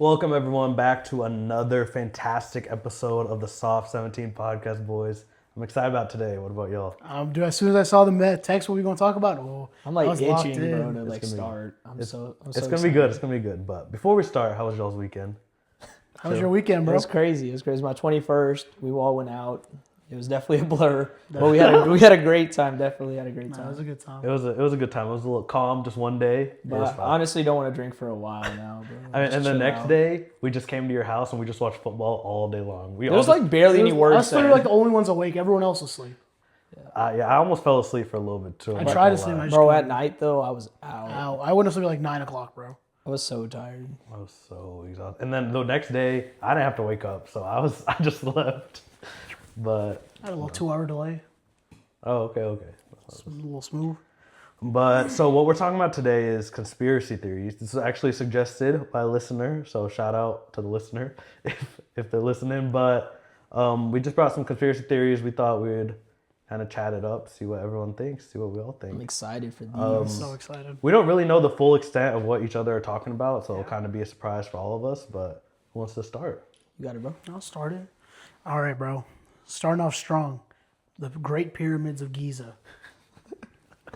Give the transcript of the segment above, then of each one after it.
Welcome everyone back to another fantastic episode of the Soft 17 podcast, boys. I'm excited about today. What about y'all? Dude, as soon as I saw the text, what we gonna talk about? I'm I like was locked itching, bro, to in. start. I'm so It's gonna be excited. good. It's gonna be good. But before we start, how was y'all's weekend? How was your weekend, It bro? was crazy. It was crazy. My 21st, we all went out. It was definitely a blur, but we had a great time. Definitely had a great Nah, it time. was a good time. It was a good time. It was a little calm, just one day. It was But fun. I honestly don't want to drink for a while now, bro. I mean, Just and the chill next out. day, we just came to your house and we just watched football all day long. There was like barely any words Us three said. were like the only ones awake. Everyone else was asleep. yeah, I almost fell asleep for a little bit too. I I'm not tried to gonna sleep. lie. I just Bro, couldn't. at night though, I was out. Ow. I went to sleep at like 9 o'clock, bro. I was so tired. I was so exhausted. And then the next day, I didn't have to wake up, so I just left. But I had a little 2-hour delay. okay. It's a little smooth. But so what we're talking about today is conspiracy theories. This is actually suggested by a listener, so shout out to the listener if they're listening. But we just brought some conspiracy theories. We thought we'd kind of chat it up, see what everyone thinks, see what we all I'm think. excited for these. I'm so excited. We don't really know the full extent of what each other are talking about, so it'll kind of be a surprise for all of us. But who wants to start? You got it, bro. I'll start it. All right, bro. Starting off strong. The Great Pyramids of Giza.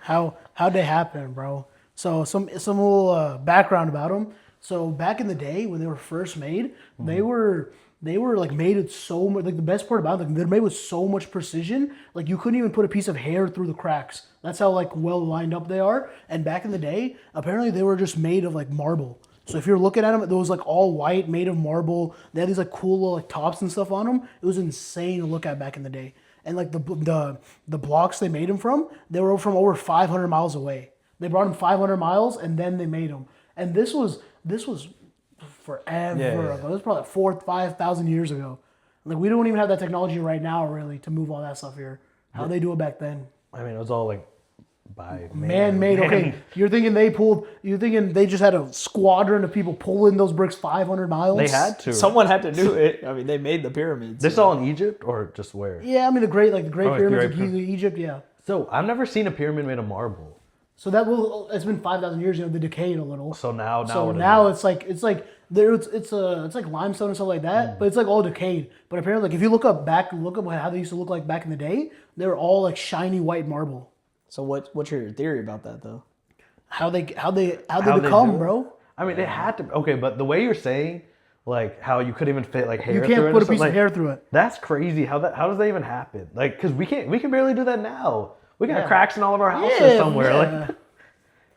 How'd they happen, bro? So some little background about them. So back in the day when they were first made, they were like made with so much. Like the best part about them, they're made with so much precision. Like you couldn't even put a piece of hair through the cracks. That's how like well lined up they are. And back in the day, apparently they were just made of like marble. So if you're looking at them, it was like all white, made of marble. They had these like cool little like tops and stuff on them. It was insane to look at back in the day. And like the blocks they made them from, they were from over 500 miles away. They brought them 500 miles and then they made them. And this was forever Yeah. ago. It was probably like 4,000-5,000 years ago. Like we don't even have that technology right now really to move all that stuff here. How they do it back then. I mean, it was all like by Man-made. Okay, you're thinking they just had a squadron of people pulling those bricks 500 miles? They had to. Someone had to do it. I mean, they made the pyramids. This all in Egypt or just where? Yeah, I mean the Great Oh, Pyramids of Great Giza, Egypt. Yeah. So I've never seen a pyramid made of marble. So it's been 5,000 years. They decayed a little. So now So what is now it? it's like it's like limestone and stuff like that, but it's like all decayed. But apparently, like if you look up how they used to look like back in the day, they were all like shiny white marble. So what's your theory about that though? How they they become, do it? bro? I mean, it had to. Okay, but the way you're saying, like how you couldn't even fit like hair. You through can't it put or a piece something, of hair through it. That's crazy. How does that even happen? Like, cause we can barely do that now. We got Yeah. cracks in all of our houses Yeah, somewhere. yeah. Like,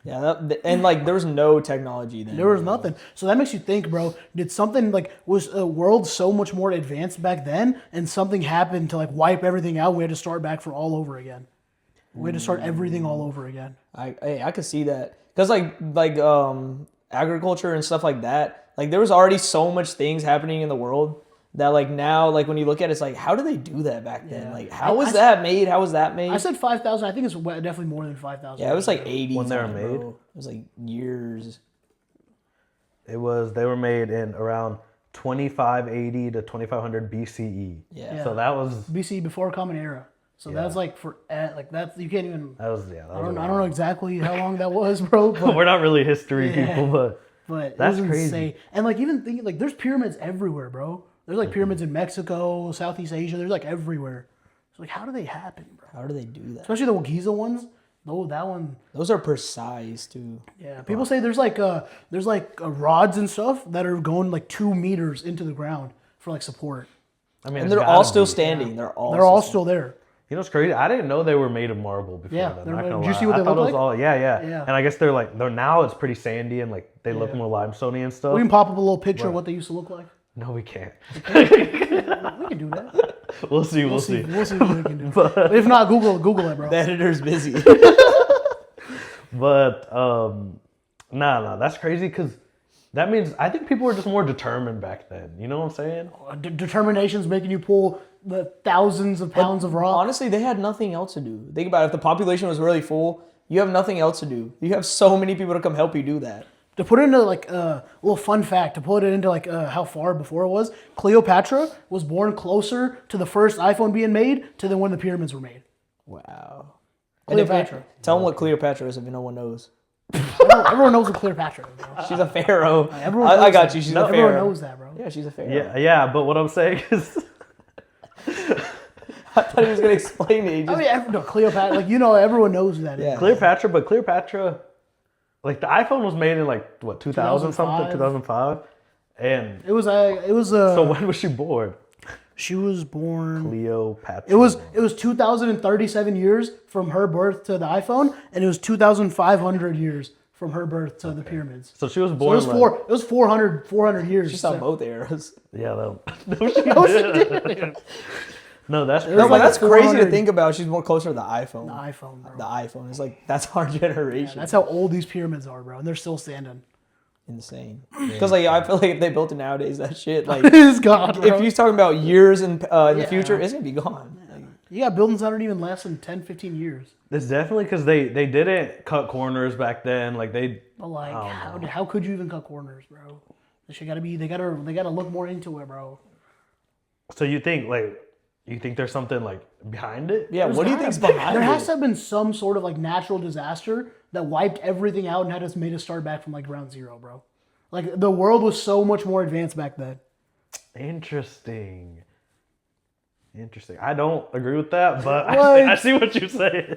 Yeah, and like there was no technology then. There was nothing. So that makes you think, bro. Did something was a world so much more advanced back then, and something happened to like wipe everything out? We had to start back from all over again. We had to start everything all over again. I could see that because like agriculture and stuff like that. Like there was already so much things happening in the world that like now like when you look at it, it's like how did they do that back then? Yeah. Like how was that made? How was that made? I said 5,000. I think it's definitely more than 5,000. Yeah, it was like 80 When they were time, made? bro. It was like years. they were made in around 2580 to 2500 BCE. Yeah. So that was BC before Common Era. So that's like that's you can't even. that was I don't know exactly how long that was, bro. But, We're not really history Yeah. people, but but That's it was crazy. insane. And like even thinking like there's pyramids everywhere, bro. There's like pyramids in Mexico, Southeast Asia. There's like everywhere. So like how do they happen, bro? How do they do that? Especially the Giza ones. Oh, that one. Those are precise too. Yeah, people say there's rods and stuff that are going like 2 meters into the ground for like support. I mean, And it's they're gotta all still be. standing. They're all Still there. You know what's crazy? I didn't know they were made of marble before. Yeah, then, they're not made- gonna did you lie. see what I they thought look it was like? all yeah. Yeah. And I guess they're now it's pretty sandy and like they look more limestoney and stuff. We can pop up a little picture of what they used to look like. No, we can't. We can do that. We'll see. We'll see. We'll see what we can do. But if not, Google it, bro. The editor's busy. But nah, that's crazy because that means I think people were just more determined back then. You know what I'm saying? Determination's making you pull the thousands of pounds of rock. Honestly, they had nothing else to do. Think about it. If the population was really full, you have nothing else to do. You have so many people to come help you do that. To put it into like a little fun fact, to put it into like how far before it was, Cleopatra was born closer to the first iPhone being made to when the pyramids were made. Wow. Cleopatra. Tell them what Cleopatra is if no one knows. Everyone knows who Cleopatra is, bro. She's a pharaoh. Everyone I knows got that. you. She's a Everyone pharaoh. knows that, bro. Yeah, she's a pharaoh. Yeah. But what I'm saying is, I thought he was gonna explain it. He I just, mean, no, Cleopatra. Like everyone knows who that is. Yeah. Cleopatra, like the iPhone was made in like what 2000 something, 2005. 2005, and It was so when was she born? she was born. Cleopatra. It was 2,037 years from her birth to the iPhone, and it was 2,500 years from her birth to the pyramids. So she was So it born. was like, It was 400 years. she saw so- both eras. Yeah, no, she did. No, that's No, but like that's crazy to 400 think about. She's more closer to the iPhone. The iPhone, bro. The iPhone is like that's our generation. That's how old these pyramids are, bro, and they're still standing. Insane. Because like I feel like if they built it nowadays, that shit like It's gone, bro. if you're talking about years in the Yeah. future, it's gonna be gone. Like, You got buildings that don't even last in 10, 15 years. It's definitely because they didn't cut corners back then. Like they, But like, I don't how could you even cut corners, bro? This shit gotta be. They gotta look more into it, bro. so you think there's something like behind it? yeah, what do you There's think's gotta- behind There has it? to have been some sort of like natural disaster that wiped everything out and had us made us start back from like ground zero, bro. Like the world was so much more advanced back then. Interesting. I don't agree with that, but What? I see what you say.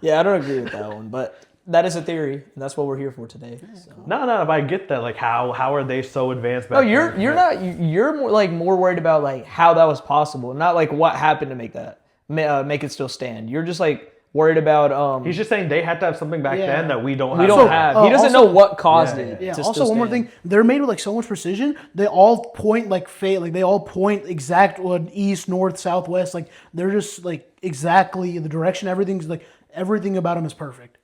Yeah, I don't agree with that one, but that is a theory, and that's what we're here for today. So. No, but I get that. Like, how are they so advanced back No, then? you're more worried about like how that was possible, not like what happened to make that make it still stand. You're just like worried about He's just saying they had to have something back Yeah. then that we don't have. we don't So, have. He doesn't also- know what caused Yeah, it. Yeah. to Also, still one more stand. thing, they're made with like so much precision. They all point like fate. Like they all point exact what east, north, south, west. Like they're just like exactly the direction. Everything's like everything about them is perfect.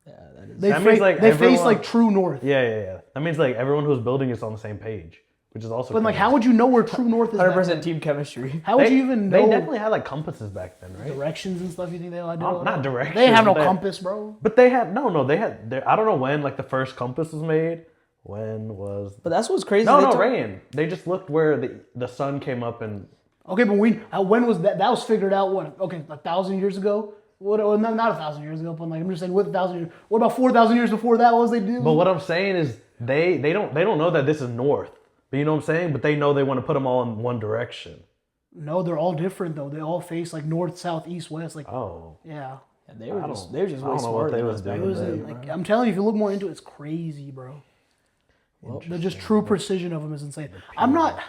Yeah, that is. They That means, like, they face everyone- like true north. Yeah. That means like everyone who's building is on the same page, which is also. But like, crazy. how would you know where true north is? 100% team chemistry. How would They, you even they know definitely had like compasses back then, right? directions and stuff? You think they all had? Not directions. They have no but compass, bro. But they had no. They had. I don't know when like the first compass was made. When was? But that's what's crazy. No, They no, took- rain. They just looked where the sun came up and. Okay, but when was that? That was figured out. What? Okay, 1,000 years ago. What? Well, not 1,000 years ago, but like I'm just saying, with 1,000 years. What about 4,000 years before that? What was they do? But what I'm saying is they don't know that this is north. But you know what I'm saying? But they know they want to put them all in one direction. No, they're all different though. They all face like north, south, east, west. Like Oh. yeah. Yeah, they were I just don't- they were just I way don't know what smarter they than was us back It doing. in the was day. like I'm telling you, if you look more into it, it's crazy, bro. The just true precision of them is insane. I'm not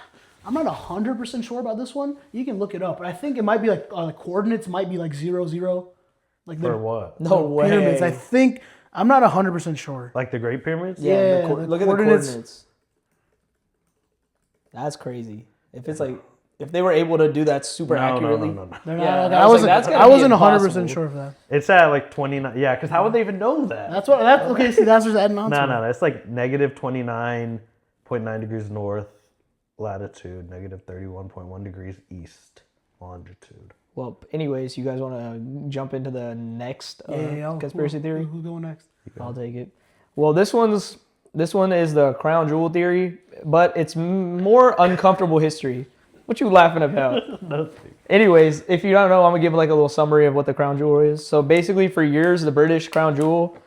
100% sure about this one. You can look it up, but I think it might be like the coordinates might be like 0, like For the what? No way. pyramids. I think I'm not 100% sure. Like the Great Pyramids? Yeah, the look at the coordinates. coordinates. That's crazy. If it's like if they were able to do that super accurately. No. They're Yeah, not, I was like, that's gotta I be wasn't 100% impossible. sure of that. It's at like 29. Yeah, because how would they even know that? That's okay. See, that's just adding on. to it. No. It's like negative 29.9 degrees north latitude, negative 31.1 degrees east longitude. Well, anyways, you guys want to jump into the next Yeah. conspiracy theory? Who's going next? I'll take it. Well, this one is the crown jewel theory, but it's more uncomfortable history. What you laughing about? Nothing. Anyways, if you don't know, I'm gonna give like a little summary of what the crown jewel is. So basically, for years, the British crown jewel,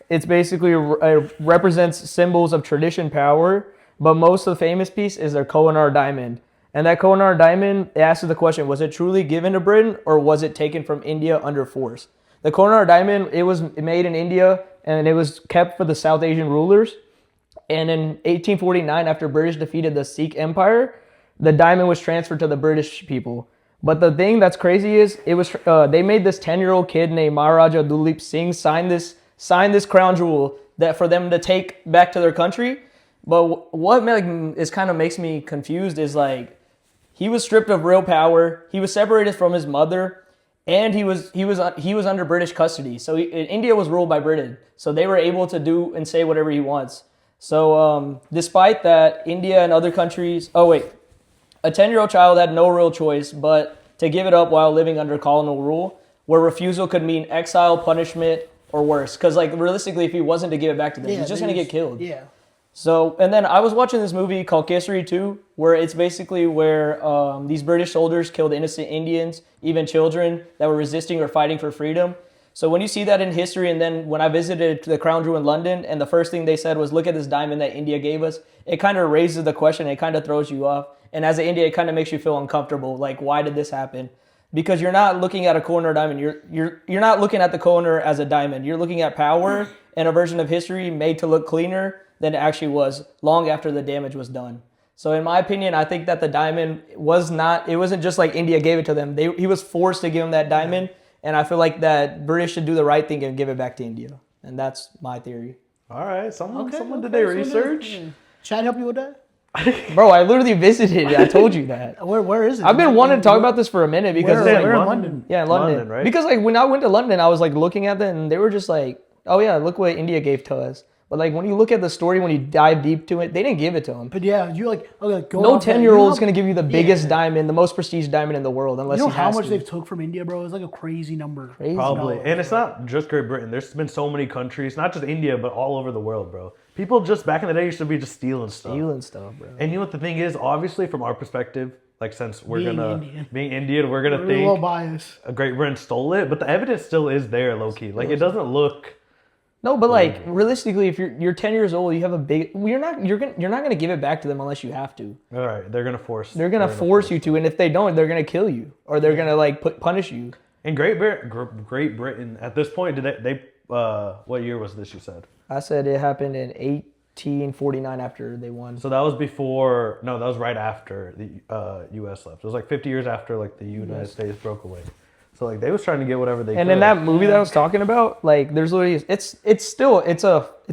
it's basically represents symbols of tradition, power. But most of the famous piece is their Koh-i-Noor diamond, and that Koh-i-Noor diamond asks the question: was it truly given to Britain, or was it taken from India under force? The Koh-i-Noor diamond, it was made in India, and it was kept for the South Asian rulers. And in 1849, after British defeated the Sikh Empire, the diamond was transferred to the British people. But the thing that's crazy is they made this 10-year-old kid named Maharaja Duleep Singh sign this crown jewel that for them to take back to their country. But what makes me confused is like he was stripped of real power. He was separated from his mother, and he was under British custody. So India was ruled by Britain. So they were able to do and say whatever he wants. So despite that, India and other countries. Oh wait, a 10-year-old child had no real choice but to give it up while living under colonial rule, where refusal could mean exile, punishment, or worse. Because like realistically, if he wasn't to give it back to them, he's just gonna get killed. Yeah. So, and then I was watching this movie called Kesari 2, where it's basically where these British soldiers killed innocent Indians, even children that were resisting or fighting for freedom. So when you see that in history, and then when I visited the Crown Jewel in London, and the first thing they said was, "Look at this diamond that India gave us," it kind of raises the question. It kind of throws you off, and as an Indian, it kind of makes you feel uncomfortable. Like, why did this happen? Because you're not looking at a corner diamond. You're not looking at the corner as a diamond. You're looking at power and a version of history made to look cleaner than it actually was long after the damage was done. So in my opinion, I think that the diamond was not, it wasn't just like India gave it to them. He was forced to give him that diamond. And I feel like that British should do the right thing and give it back to India. And that's my theory. All right, someone did their research. Chad help you with that? Bro, I literally visited it. I told you that. Where is it? I've been wanting to talk about this for a minute because Where it's like, in London? yeah, in London. London, right? Because like when I went to London, I was like looking at them and they were just like, oh yeah, look what India gave to us. But like when you look at the story, when you dive deep to it, they didn't give it to him. But yeah, you like okay, go No off that. 10-year-old is You know going to give you the biggest diamond, the most prestigious diamond in the world, unless You know he how has much to. they've took from India, bro? It's like a crazy number. Crazy. Probably. And it's not just Great Britain. There's been so many countries, not just India, but all over the world, bro. People just back in the day used to be just stealing stuff. Stealing stuff, bro. And you know what the thing is? Obviously, from our perspective, like since we're Being Indian. we're gonna We're a little think biased. a Great Britain stole it, but the evidence still is there, low key. Like it doesn't look. No, but like realistically, if you're 10 years old, you have a big. You're not gonna give it back to them unless you have to. All right, they're gonna force. They're gonna force you to, and if they don't, they're gonna kill you or they're gonna like punish you. In Great Britain, at this point, did they what year was this? You said. I said it happened in 1849 after they won. So that was before. No, that was right after the U.S. left. It was like 50 years after like the United States broke away. So like they was trying to get whatever they could. And in that movie that I was talking about, like there's literally it's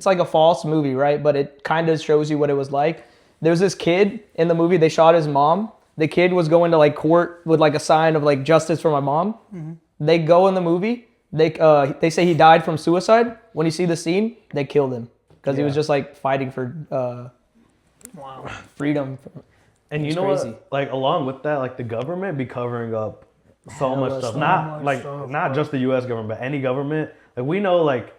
like a false movie, right? But it kind of shows you what it was like. There's this kid in the movie. They shot his mom. The kid was going to like court with like a sign of like justice for my mom. Mm-hmm. They go in the movie. They say he died from suicide. When you see the scene, they killed him because he was just like fighting for freedom. And you It's know crazy. what? Like along with that, like the government be covering up so much stuff. Not just the U.S. government, but any government. Like we know like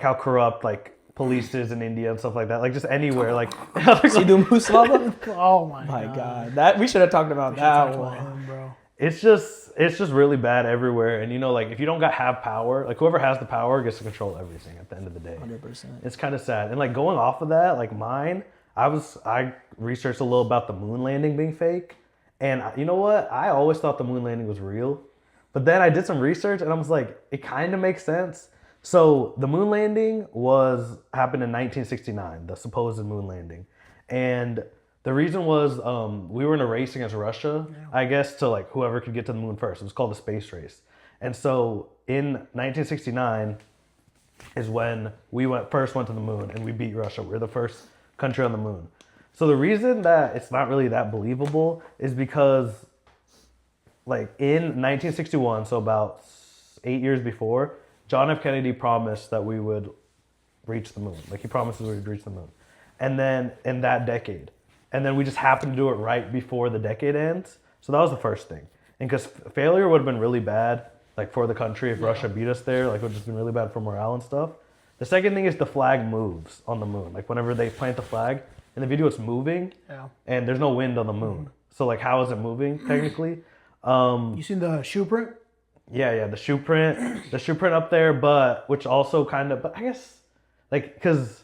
how corrupt like police is in India and stuff like that. Like just anywhere. Like Sidhu Musaba? Oh my God, that we should have talked about that one. him, bro. it's just really bad everywhere. And you know, like if you don't have power, like whoever has the power gets to control everything at the end of the day. 100%. It's kind of sad. And like going off of that, like mine, I researched a little about the moon landing being fake. And you know what? I always thought the moon landing was real. But then I did some research and I was like, it kind of makes sense. So the moon landing happened in 1969, the supposed moon landing. And the reason was we were in a race against Russia, I guess, to like whoever could get to the moon first. It was called the space race. And so in 1969 is when we first went to the moon and we beat Russia. We were the first country on the moon. So the reason that it's not really that believable is because like in 1961, so about 8 years before, John F. Kennedy promised that we would reach the moon. Like he promised we would reach the moon. And then in that decade. And then we just happened to do it right before the decade ends. So that was the first thing. And because failure would have been really bad, like for the country, if Russia beat us there, like it would have just been really bad for morale and stuff. The second thing is the flag moves on the moon. Like whenever they plant the flag, in the video it's moving and there's no wind on the moon. So like how is it moving technically? You seen the shoe print? Yeah, the shoe print up there, but which also kind of, but I guess like because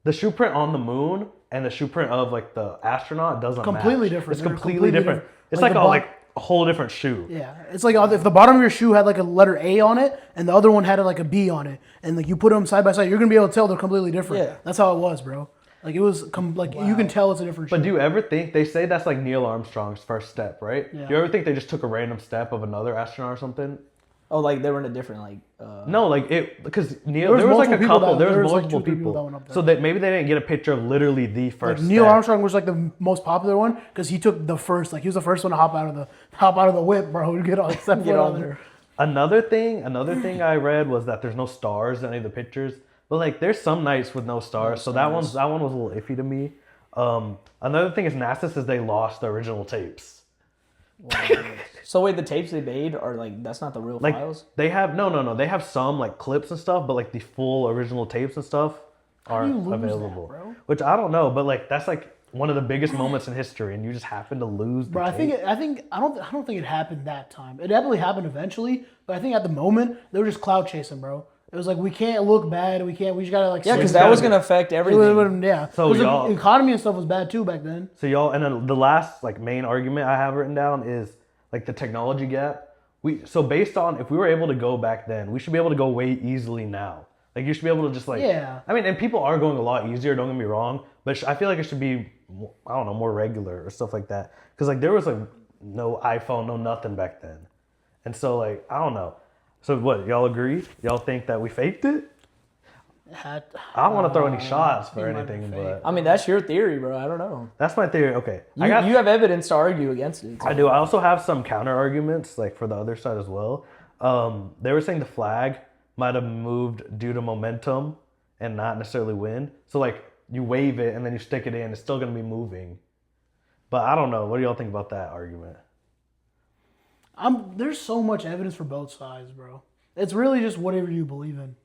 the shoe print on the moon and the shoe print of like the astronaut doesn't Completely match. different. It's They're completely different. It's Like like the a whole different shoe. Yeah, it's like if the bottom of your shoe had like a letter A on it, and the other one had like a B on it, and like you put them side by side, you're gonna be able to tell they're completely different. Yeah. That's how it was, bro. Like it was you can tell it's a different shoe. But do you ever think they say that's like Neil Armstrong's first step, right? Yeah. Do you ever think they just took a random step of another astronaut or something? Oh, like they were in a different like. No, like it because Neil. There There was was like a multiple people couple. that- There was there was, like, multiple 2-3 people people. that went up there. So that maybe they didn't get a picture of literally the Like first. Neil step. Armstrong was like the most popular one because he took the first, like he was the first one to hop out of the whip, bro. Get on, step Get foot on on there. Another thing I read was that there's no stars in any of the pictures. But like there's some nights with no stars. So that one was a little iffy to me. Another thing is NASA says they lost the original tapes. So wait, the tapes they made are like that's not the real Like files. they have no. They have some like clips and stuff, but like the full original tapes and stuff aren't you lose that, available. bro? Which I don't know, but like that's like one of the biggest moments in history, and you just happen to lose. The Bro, I don't think it happened that time. It definitely happened eventually, but I think at the moment they were just cloud chasing, bro. It was like we can't look bad. We just gotta like. Yeah, because save that it. was gonna affect everything. Yeah. So So y'all- the economy and stuff was bad too back then. So y'all, and then the last like main argument I have written down is like the technology gap. So based on if we were able to go back then, we should be able to go way easily now. Like you should be able to just like Yeah. I mean, and people are going a lot easier. Don't get me wrong, but I feel like it should be I don't know more regular or stuff like that. Because like there was like no iPhone, no nothing back then, and so like I don't know. So what y'all agree? Y'all think that we faked it? I don't want to throw any shots for it might be anything, fake. but I mean, that's your theory, bro. I don't know. that's my theory. Okay, You, I got you have evidence to argue against it. I do. I also have some counter arguments, like for the other side as well. They were saying the flag might have moved due to momentum and not necessarily wind. So like you wave it and then you stick it in, it's still gonna be moving. But I don't know. What do y'all think about that argument? There's so much evidence for both sides, bro. It's really just whatever you believe in.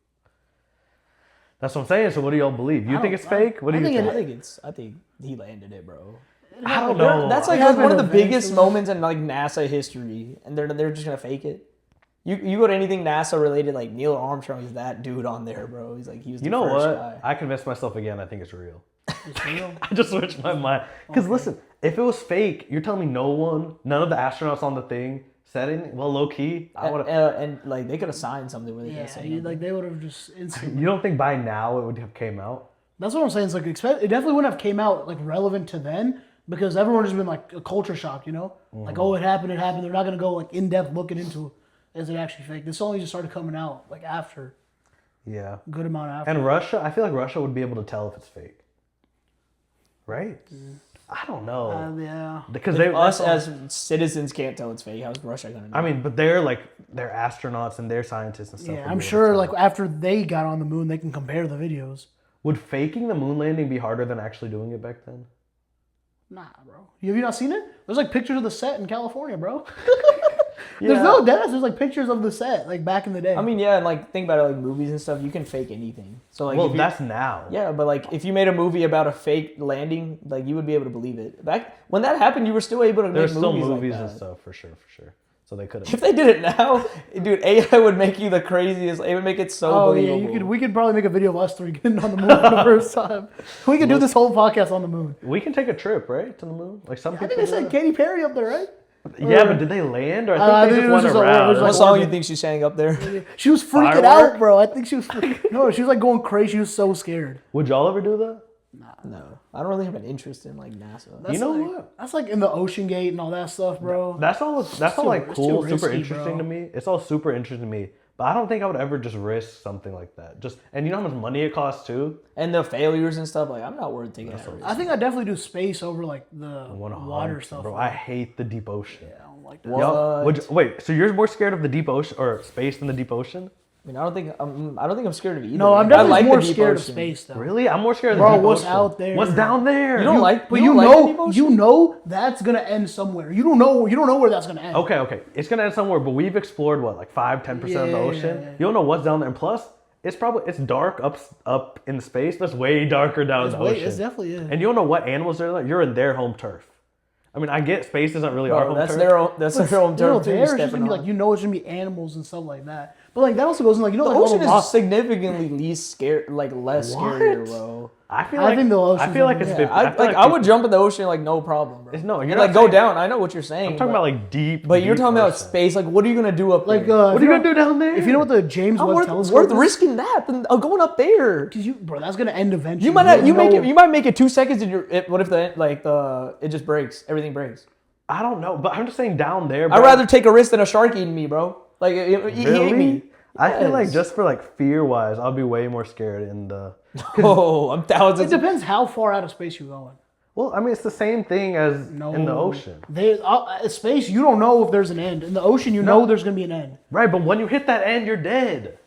That's what I'm saying. So what do y'all believe? You think it's fake? What do I you think think? I think he landed it, bro. I don't know. That's It like happened one of the biggest eventually. moments in like NASA history, and they're just gonna fake it. You go to anything NASA related, like Neil Armstrong is that dude on there, bro. He was the You know first what? guy. I convinced myself again. I think it's real. It's real. I just switched my mind. Because listen, if it was fake, you're telling me none of the astronauts on the thing said anything? Well, low key, I would have. And like they could have signed something where they could Yeah, have said like they would have just instantly. You don't think by now it would have came out? That's what I'm saying. It's like it definitely wouldn't have came out like relevant to then because everyone has been like a culture shock, you know? Like, oh, it happened. They're not gonna go like in depth looking into is it actually fake. This only just started coming out like after Yeah. a good amount after. And Russia, I feel like Russia would be able to tell if it's fake. Right? I don't know. Yeah. Because they us as citizens can't tell it's fake. How's Russia gonna know? I mean, but they're astronauts and they're scientists and stuff. Yeah, would I'm be able sure to like tell. after they got on the moon, they can compare the videos. Would faking the moon landing be harder than actually doing it back then? Nah, bro. Have you not seen it? There's like pictures of the set in California, bro. There's Yeah. no deaths. There's like pictures of the set, like back in the day. I mean, yeah, and like think about it, like movies and stuff. You can fake anything. So like, Well, if you- that's now. yeah, but like if you made a movie about a fake landing, like you would be able to believe it. Back when that happened, you were still able to make There's still movies, movies like and that. stuff for sure. So they could If have. they did it now, dude, AI would make you the craziest. It would make it so oh yeah, believable. we could probably make a video of us three getting on the moon for the first time. We could do this whole podcast on the moon. We can take a trip, right, to the moon. Like some I people. think they do said that. Katy Perry up there, right? Yeah, but did they land? Or I I think think they it just was went just a- it around. was What like- song you think she sang up there? She was freaking Firework? out, bro. I think she was no, she was like going crazy. She was so scared. Would y'all ever do that? No, I don't really have an interest in like NASA. That's You know like, what? That's like in the Ocean Gate and all that stuff, bro. That's all too- like it's cool, too super risky, interesting bro. to me. It's all super interesting to me. But I don't think I would ever just risk something like that. And you know how much money it costs too? And the failures and stuff, like I'm not worth taking that risk. I think I definitely do space over like the 100, water stuff. Bro, I hate the deep ocean. I don't like that. What? Y'all, wait, so you're more scared of the deep ocean or space than the deep ocean? I mean, I don't think I'm scared of either. No, I'm I definitely like the more deep scared of ocean. space though. Really? I'm more scared of Bro, the deep what's ocean. out there? What's down there? You don't like, But you you don't like the deep know, ocean? you know that's gonna end somewhere. You don't know where that's gonna end. Okay. It's gonna end somewhere, but we've explored what, like 5-10% of the Yeah. ocean. You don't know what's down there. And plus, it's dark up in space, but it's way darker down in the ocean. It's definitely is. And you don't know what animals are there. You're in their home turf. I mean, I get space isn't really our Bro, home that's turf. their own turf too. There, you're it's just stepping gonna be on. like you know it's gonna be animals and stuff like that. But like that also goes in like you know The like all ocean the is rocks. significantly least scary, like less What? scarier, bro. I feel I like think the ocean's I feel like over it's there. 50. I, feel like I would people- jump in the ocean like no problem, bro. No, you're and not like go saying- down. I know what you're saying. I'm talking about like deep. but you're deep talking about ocean. space. Like, what are you gonna do up Like there? What are you if gonna do down there? If you know what the James I'm Webb worth telescope is, risking that than going up there. because bro, that's gonna end eventually. You might not, you know- might make it 2 seconds and what if it just breaks? Everything breaks. I don't know, but I'm just saying down there. Bro, I'd rather take a risk than a shark eating me, bro. Like he ate me. I feel like Yes. just for like fear wise, I'll be way more scared in the. Oh, I'm It thousands. depends how far out of space you're going. Well, I mean, it's the same thing as No, in the ocean, Space, you don't know if there's an end. In the ocean, you know there's gonna be an end. right? But when you hit that end, you're dead.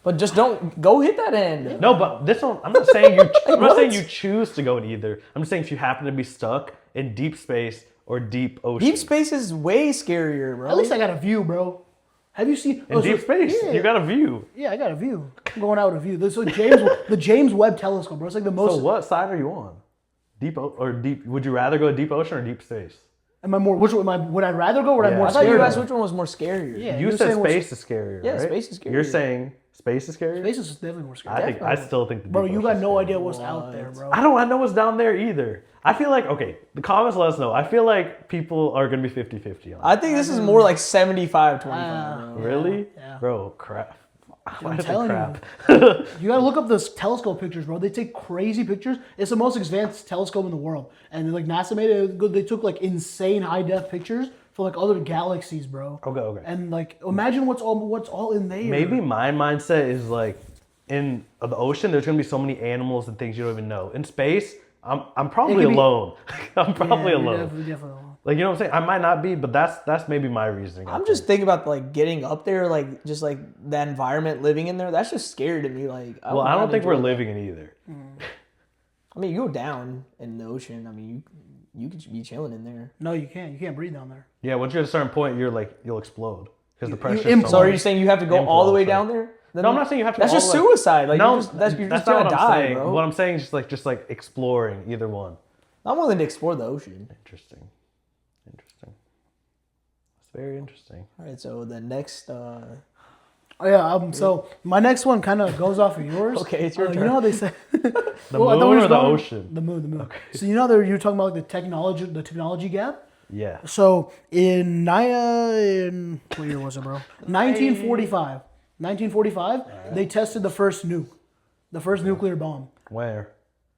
But just don't go hit that end. No, but this one, I'm not saying you. I'm not What? saying you choose to go in either. I'm just saying if you happen to be stuck in deep space or deep ocean. Deep space is way scarier, bro. At least I got a view, bro. Have you seen In deep space, Yeah, you got a view. yeah, I got a view. I'm going out with a view. This is like the James Webb telescope, bro. It's like the most. So what side are you on? deep? Would you rather go deep ocean or deep space? Am I more? Which one? Would I rather go? Or would I Yeah. more I thought you scared? asked of? which one was more scarier. Yeah, You you're said saying what's- space is scarier. Yeah, right? space is scarier. You're saying space is scarier. Space is definitely more scary. I still think the Bro, deep you ocean got is no scarier. idea what's out there, bro. I know what's down there either. I feel like, okay, the comments let us know. I feel like people are going to be 50-50 on I think this is more like 75-25. bro. it. Really? Yeah. Bro, crap. Why I'm is it telling crap? You gotta look up those telescope pictures, bro. They take crazy pictures. It's the most advanced telescope in the world, and like NASA made it good. They took like insane high def pictures for like other galaxies, bro. Okay. And like, imagine what's all in there. Maybe my mindset is like, in the ocean, there's going to be so many animals and things you don't even know. In space, I'm probably could be- alone. I'm probably you're alone. Definitely alone. Like, you know what I'm saying? I might not be, but that's maybe my reasoning. I'm just thinking about like getting up there, like just like that environment, living in there. That's just scary to me. Like, Well, I don't think we're living it either. I mean, you go down in the ocean. I mean, you could be chilling in there. No, you can't. You can't breathe down there. Yeah, once you're at a certain point, you'll explode because the pressure. implode. So are you saying you have to go all the way Implode, down there? Then No, I'm not saying you have to. That's go just all the way- suicide. Like No, you're just that's gonna not what I'm die, saying. bro. What I'm saying is just like exploring either one. I'm willing to explore the ocean. Interesting. It's very interesting. All right, so the next. Oh yeah. So my next one kind of goes off of yours. Okay, it's your You turn. know how they say The I thought we moon were or the going- ocean? The moon. The moon. So you know that you're talking about like the technology gap. Yeah. So in what year was it, bro? 1945. 1945. They tested the first nuke, the first nuclear bomb. Where?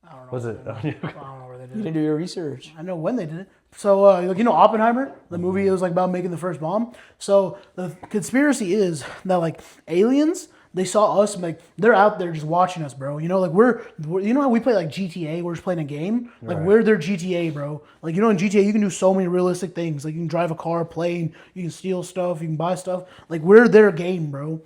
I don't know. Was it? I don't know where they did You it. didn't do your research. I know when they did it. So, like, you know, Oppenheimer, the movie, it was like about making the first bomb. So the conspiracy is that like aliens, they saw us, like they're out there just watching us, bro. You know, like we're you know how we play like GTA, we're just playing a game. Like Right. we're their GTA, bro. Like, you know, in GTA you can do so many realistic things. Like you can drive a car, plane, you can steal stuff, you can buy stuff. Like we're their game, bro.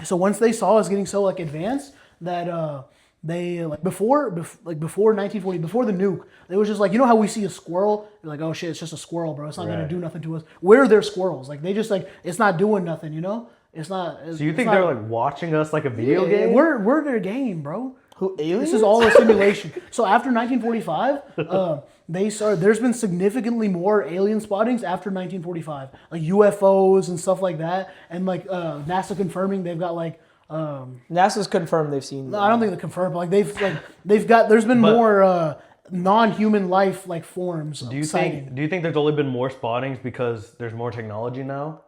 So once they saw us getting so like advanced that they like before 1940, before the nuke, they was just like, you know how we see a squirrel, you're like, oh shit, it's just a squirrel, bro. It's not gonna Right. do nothing to us. We're their squirrels. Like they just like, it's not doing nothing, you know. It's not. So you think they're like watching us like a video game? We're their game, bro. Who aliens? This is all a simulation. So after 1945, they started. There's been significantly more alien spottings after 1945, like UFOs and stuff like that, and like NASA confirming they've got like. NASA's confirmed they've seen. I don't think they confirmed, but like they've got. There's been But- more non-human life like forms. Do you think there's only been more spottings because there's more technology now?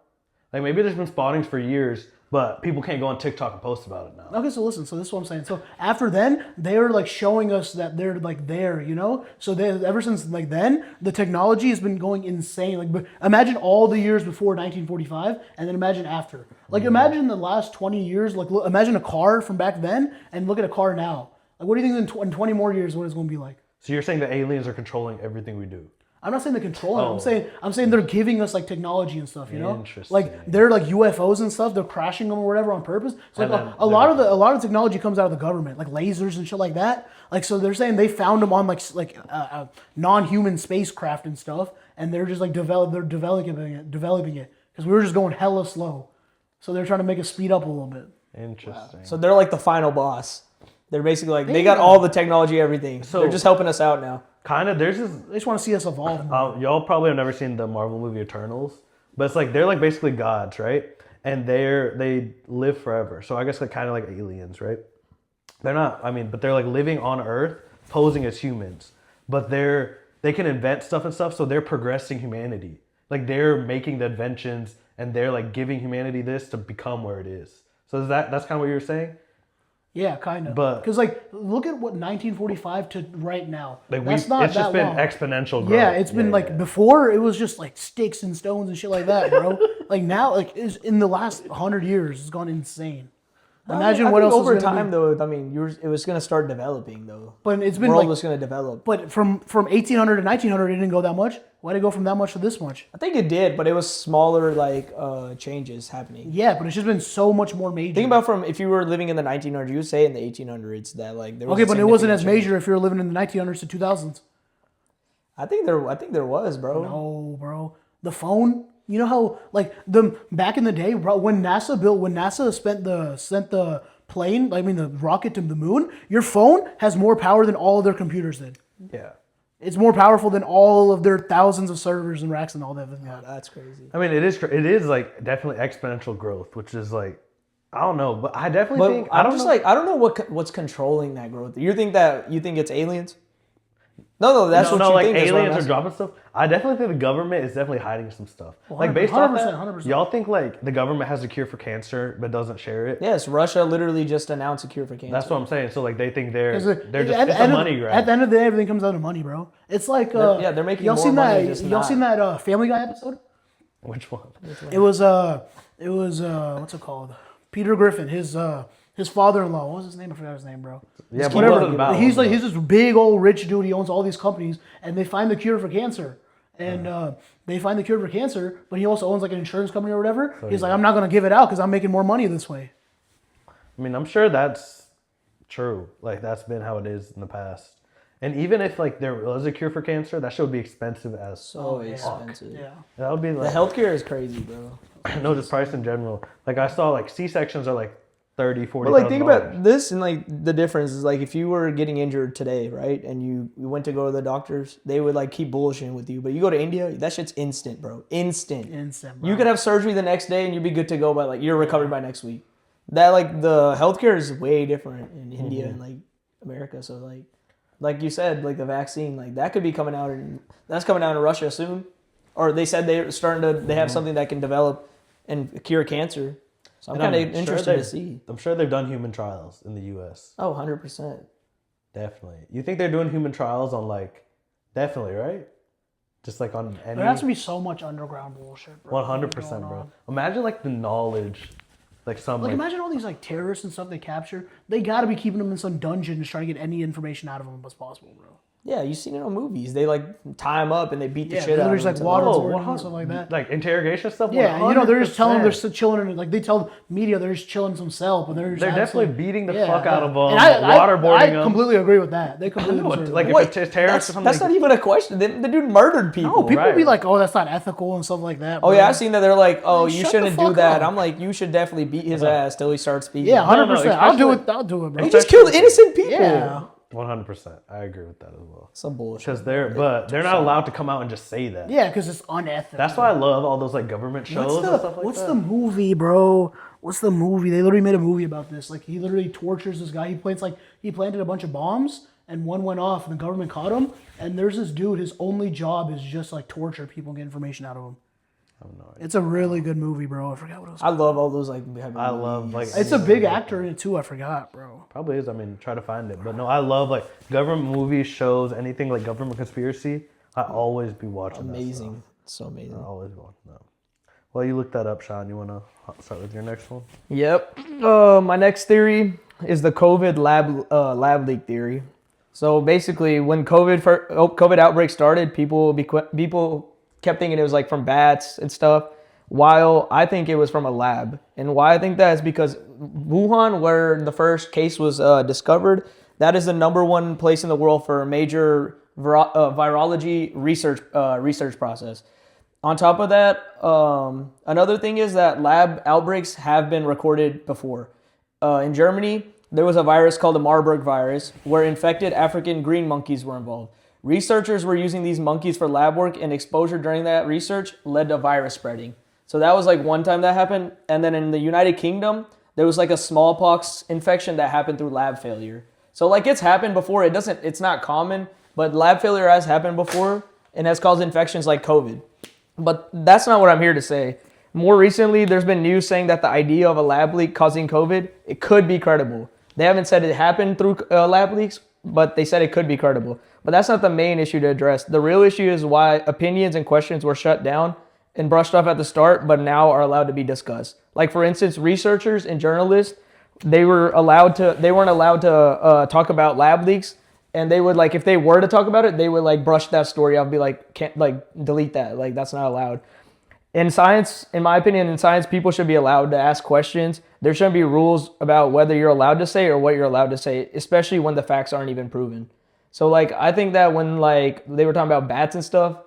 Like maybe there's been spottings for years, but people can't go on TikTok and post about it now. Okay, so listen. So this is what I'm saying. So after then, they're like showing us that they're like there, you know. So they ever since like then, the technology has been going insane. Like, but imagine all the years before 1945, and then imagine after. Like, imagine the last 20 years. Like, look, imagine a car from back then, and look at a car now. Like, what do you think in 20 more years what it's going to be like? So you're saying the aliens are controlling everything we do? I'm not saying they're controlling. Oh. I'm saying they're giving us like technology and stuff. You know, Interesting. like they're like UFOs and stuff. They're crashing them or whatever on purpose. So And like then a lot of technology comes out of the government, like lasers and shit like that. Like so, they're saying they found them on like non-human spacecraft and stuff, and they're just like developing it because we were just going hella slow. So they're trying to make us speed up a little bit. Interesting. So they're like the final boss. They're basically like they got all the technology, everything. So- They're just helping us out now. Kind of. There's this. They just want to see us evolve. more. Y'all probably have never seen the Marvel movie Eternals, but it's like they're like basically gods, right? And they live forever. So I guess like kind of like aliens, right? They're not. I mean, but they're like living on Earth, posing as humans. But they can invent stuff and stuff. So they're progressing humanity. Like they're making the inventions and they're like giving humanity this to become where it is. So that's kind of what you were saying? Yeah, kind of. But- because like look at what 1945 to right now. Like That's not it's just that been long. exponential growth. Yeah, it's been like yeah. before it was just like sticks and stones and shit like that, bro. Like now, like in the last 100 years, it's gone insane. Imagine I what think else over is gonna time be. though. I mean, it was gonna start developing though. But it's The been world like, was gonna develop. but from 1800 to 1900, it didn't go that much. Why did it go from that much to this much? I think it did, but it was smaller like changes happening. Yeah, but it's just been so much more major. Think about from if you were living in the 1900s, you would say in the 1800s that like there was okay, a but it wasn't as significant change. major if you were living in the 1900s to 2000s. I think there was, bro. No, bro. The phone. You know how like the back in the day, bro, when NASA sent the plane, I mean the rocket to the moon, your phone has more power than all of their computers did. Yeah. It's more powerful than all of their thousands of servers and racks and all that they've got. That's crazy. I mean, it is like definitely exponential growth, which is like, I don't know, but I definitely But think I don't know what's controlling that growth. You think it's aliens? No, that's what you like think. That's what I'm aliens are asking. dropping stuff. I definitely think the government is definitely hiding some stuff. Well, Like based off 100%, that, 100%. y'all think like the government has a cure for cancer but doesn't share it? Yes, Russia literally just announced a cure for cancer. That's what I'm saying. So like they think they're Because just at it's the a end money of, grab. At the end of the day, everything comes down to money, bro. It's like they're making y'all more seen money that? just Y'all not. seen that Family Guy episode? Which one? It was what's it called? Peter Griffin, his father-in-law. What was his name? I forgot his name, bro. Yeah, but Whatever. what was it about? He's this big old rich dude. He owns all these companies, and they find the cure for cancer. And they find the cure for cancer, but he also owns like an insurance company or whatever. He's like, I'm not gonna give it out because I'm making more money this way. I mean, I'm sure that's true. Like that's been how it is in the past. And even if like there was a cure for cancer, that shit would be expensive as so expensive. Yeah. that would be The like healthcare is crazy, bro. no, just price in general. Like I saw like C-sections are like 30, 40. But like think about this and like the difference is like if you were getting injured today, right, and you went to go to the doctors, they would like keep bullshitting with you. But you go to India, that shit's instant, bro. Instant. Instant, bro. You could have surgery the next day and you'd be good to go by like you're recovered by next week. That like the healthcare is way different in India and like America. So like you said, like the vaccine, like that could be coming out and that's coming out in Russia soon. Or they said they have something that can develop and cure cancer. So I'm kind of interested to see. I'm sure they've done human trials in the U.S. Oh, 100%. Definitely. You think they're doing human trials on like, definitely, right? Just like on any. There has to be so much underground bullshit, bro. 100%, going bro. on. Imagine like the knowledge, like some Like like, imagine all these like terrorists and stuff they capture. They gotta be keeping them in some dungeon just trying to get any information out of them as possible, bro. Yeah, you've seen it on movies. They like tie them up and they beat the Yeah, shit out of there's them. like to- water Oh, boarding and stuff like that. like interrogation stuff. Yeah, you know they're just telling them they're 100%. still chilling, and like they tell media they're just chilling some cell, but they're just They're definitely absolutely- beating the Yeah, fuck out of them, And I waterboarding them. completely agree with that. They completely No, deserve it. like if What? it's terrorist or something. That's not even a question. The dude murdered people. No, people Right. be like, "Oh, that's not ethical" and stuff like that. Oh bro. yeah, I've seen that. They're like, oh, Like, you shut shouldn't the do fuck that. up. I'm like, you should definitely beat his ass till he starts speaking. Yeah, 100%. I'll do especially- it. I'll do it, bro. He just killed innocent people. Yeah. 100%. I agree with that as well. Some bullshit. Because they're not allowed to come out and just say that. Yeah, because it's unethical. That's why I love all those like government shows and stuff like What's that. the movie, bro? What's the movie? They literally made a movie about this. Like he literally tortures this guy. He planted a bunch of bombs and one went off and the government caught him. And there's this dude. His only job is just like torture people and get information out of them. I have no idea. It's a really good movie, bro. I forgot what it was. I love all those like. I love like It's a big actor in it too. I forgot, bro. probably is. I mean, try to find it, but no, I love like government movies, shows, anything like government conspiracy. I always be watching. Amazing. So amazing. That stuff. I always watching that. Well, you looked that up, Sean. You wanna start with your next one? Yep. My next theory is the COVID lab leak theory. So basically, when COVID outbreak started, people kept thinking it was like from bats and stuff, while I think it was from a lab. And why I think that is because Wuhan, where the first case was discovered, that is the #1 place in the world for a major virology research process. On top of that, another thing is that lab outbreaks have been recorded before. In Germany, there was a virus called the Marburg virus where infected African green monkeys were involved. Researchers were using these monkeys for lab work, and exposure during that research led to virus spreading. So that was like one time that happened. And then in the United Kingdom, there was like a smallpox infection that happened through lab failure. So like it's happened before. It's not common, but lab failure has happened before and has caused infections like COVID. But that's not what I'm here to say. More recently, there's been news saying that the idea of a lab leak causing COVID, it could be credible. They haven't said it happened through lab leaks, but they said it could be credible. But that's not the main issue to address. The real issue is why opinions and questions were shut down and brushed off at the start, but now are allowed to be discussed. Like for instance, researchers and journalists, they weren't allowed to talk about lab leaks, and they would like, if they were to talk about it, they would like brush that story off, be like, can't like delete that, like that's not allowed. In science, in my opinion, in science, people should be allowed to ask questions. There shouldn't be rules about whether you're allowed to say or what you're allowed to say, especially when the facts aren't even proven. So like, I think that when like they were talking about bats and stuff,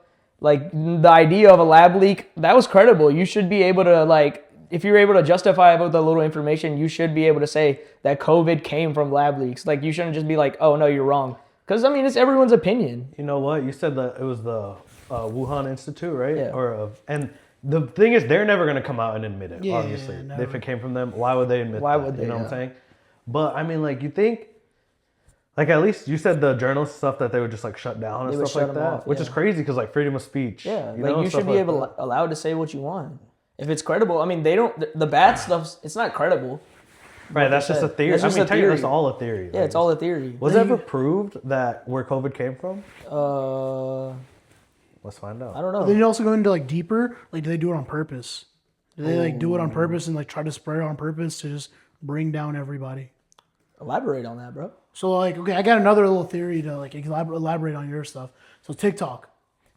like the idea of a lab leak, that was credible. You should be able to like, if you're able to justify about the little information, you should be able to say that COVID came from lab leaks. Like you shouldn't just be like, oh no, you're wrong. Because I mean, it's everyone's opinion. You know what? You said that it was the Wuhan Institute, right? Yeah. And the thing is, they're never gonna come out and admit it. Yeah, obviously, never. if it came from them, why would they admit? Why that? would they, You know what I'm yeah. saying? But I mean, like, you think, like, at least you said the journalist stuff that they would just like shut down They and would stuff like shut 'em that, off, which is yeah. crazy because like freedom of speech. Yeah, you like know, you stuff should be like able that. allowed to say what you want if it's credible. I mean, they don't. The bad stuff, it's not credible. Right, that's just a said. theory. That's I just mean, a technically, that's theory. all a theory. Yeah, it's all a theory. Was it ever proved that where COVID came from? Let's find out. I don't know. They also go into like deeper. Like, do they do it on purpose? Do they like do it on purpose and like try to spread it on purpose to just bring down everybody? Elaborate on that, bro. So like, okay, I got another little theory to like elaborate on your stuff. So TikTok,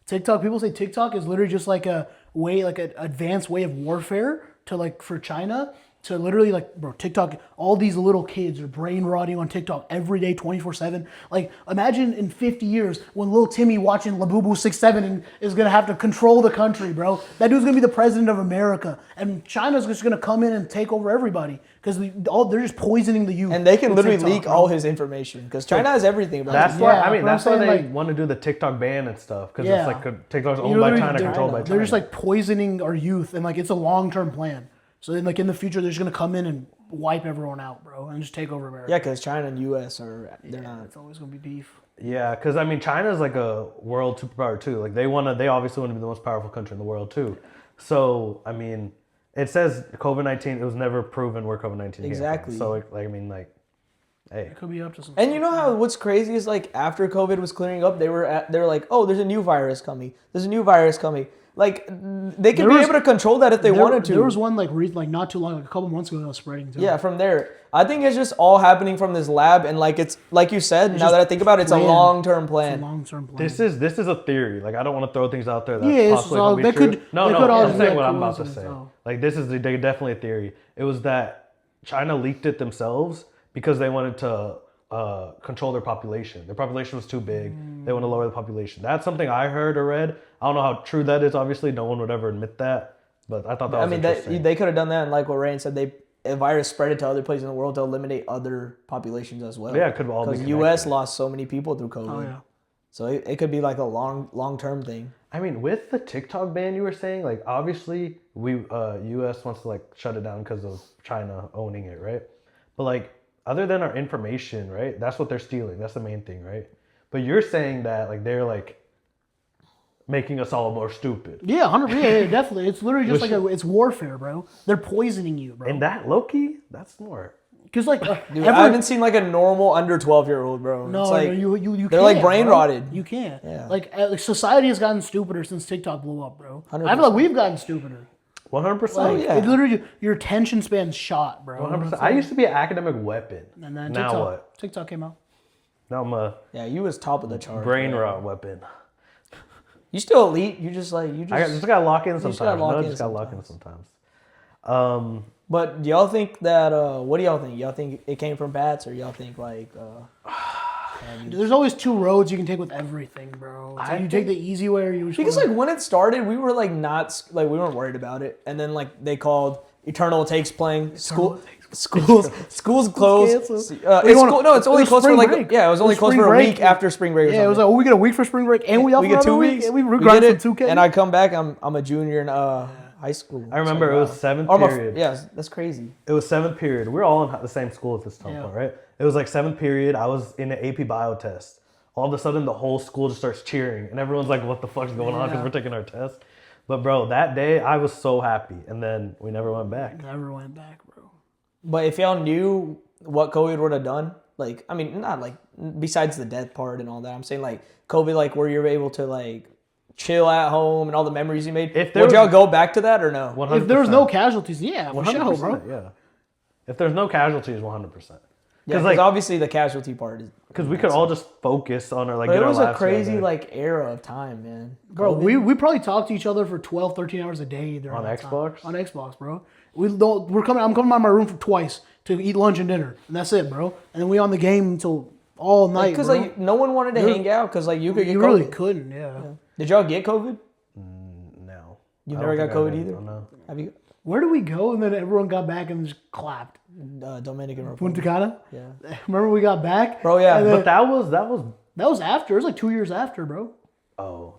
people say TikTok is literally just like a way, like an advanced way of warfare to like for China. To literally like, bro, TikTok, all these little kids are brain rotting on TikTok every day, 24/7. Like, imagine in 50 years when little Timmy watching Labubu 6'7" and is gonna have to control the country, bro. That dude's gonna be the president of America, and China's just gonna come in and take over everybody because they're just poisoning the youth. And they can with literally TikTok, leak bro. all his information because China has everything. About That's it. why. Yeah, I mean, but I'm that's why saying, they like- want to do the TikTok ban and stuff because Yeah. it's like TikTok's You owned by literally- China, they're- controlled by China. They're just like poisoning our youth, and like it's a long-term plan. So then, like in the future, they're just gonna come in and wipe everyone out, bro, and just take over America. Yeah, because China and U.S. they're not. It's always gonna be beef. Yeah, because I mean, China's like a world superpower too. Like they obviously want to be the most powerful country in the world too. So I mean, it says COVID-19. It was never proven where COVID-19 Exactly. came from. So like, I mean, like, hey, It could be up to some. And you know how what's crazy is like after COVID was clearing up, they were like, oh, there's a new virus coming. There's a new virus coming. Like they could There be was- able to control that if they wanted to. There was one like not too long, like a couple months ago, that was spreading too. Yeah, from there. I think it's just all happening from this lab, and like it's like you said. Now just that I think about it, it's a planned. long-term it's a plan. long-term plan. this is a theory. Like I don't want to throw things out there that Yeah, it's possibly all- could be they true. could- no, they no, could all I'm just saying be what like I'm about to say. coincidence, oh. Like this is definitely a theory. It was that China leaked it themselves because they wanted to control their population. Their population was too big. They want to lower the population. That's something I heard or read. I don't know how true that is. Obviously, no one would ever admit that. But I thought that I was mean, interesting. they could have done that, and like what Ryan said, a virus spread it to other places in the world to eliminate other populations as well. Yeah, it could all be because U.S. connected. lost so many people through COVID. Oh yeah. So it could be like a long-term thing. I mean, with the TikTok ban you were saying, like obviously U.S. wants to like shut it down because of China owning it, right? But like other than our information, right? That's what they're stealing. That's the main thing, right? But you're saying that like they're like making us all more stupid. Yeah, 100. Yeah, definitely. It's literally just Which- it's warfare, bro. They're poisoning you, bro. And that Loki, that's more. Because like Dude, I haven't seen like a normal under 12-year-old, bro. No, it's like, no, you they're like can't, brain bro. rotted. You can't. Yeah. Like society has gotten stupider since TikTok blew up, bro. I feel 100%. like we've gotten stupider. 100%. Like, yeah. it literally, your attention span's shot, bro. 100%. I used to be an academic weapon. And then Now TikTok, what? TikTok came out. Now I'm a yeah, you was top of the chart. brain bro. rot weapon. You still elite. You just like Just gotta lock in sometimes. just gotta lock in Just gotta lock in sometimes. sometimes. But do y'all think that? What do y'all think? Y'all think it came from bats, or y'all think like? There's always two roads you can take with everything, bro. So I you take the easy way, or you just Because wanna- like when it started, we were like we weren't worried about it, and then like they called Eternal Takes playing schools closed. canceled. It's It only was closed for spring like break. it was only It was closed spring for a break. week after spring break. Or yeah, it was something. like we get a week for spring break, and we off we get another 2 week, weeks. and we did grind it, from 2K. and I come back. I'm a junior in high school. I remember it was seventh Or period. yeah, that's crazy. It was seventh period. We were all in the same school at this time Yeah. point, right? It was like seventh period. I was in an AP bio test. All of a sudden, the whole school just starts cheering, and everyone's like, "What the fuck's going on?" Because Yeah. we're taking our test. But bro, that day I was so happy, and then we never went back. Never went back, bro. But if y'all knew what COVID would have done, like I mean, not like besides the death part and all that, I'm saying like COVID, like where you're able to like chill at home and all the memories you made. If there Would was- y'all go back to that or no? 100%. If there was no casualties, yeah, for 100%, sure, bro. yeah. If there's no casualties, 100%. Yeah, Because because like, obviously the casualty part is. because we could all just focus on our like. But get it our was a lives crazy together. like era of time, man. Bro, COVID. we probably talked to each other for 12, 13 hours a day during On that time. Xbox? On Xbox, bro. I'm coming out of my room for twice to eat lunch and dinner, and that's it, bro. And then we on the game until all night, Because bro. like no one wanted to hang out because like you could get you COVID. really couldn't, yeah. Did y'all get COVID? No. You've I never don't got think I COVID did. either? Oh, no. Have you? Where do we go? And then everyone got back and just clapped. Dominican Republic. Punta Cana. Yeah. Remember we got back, Bro, yeah. And then- But that was That was after. It was like 2 years after, bro. Oh,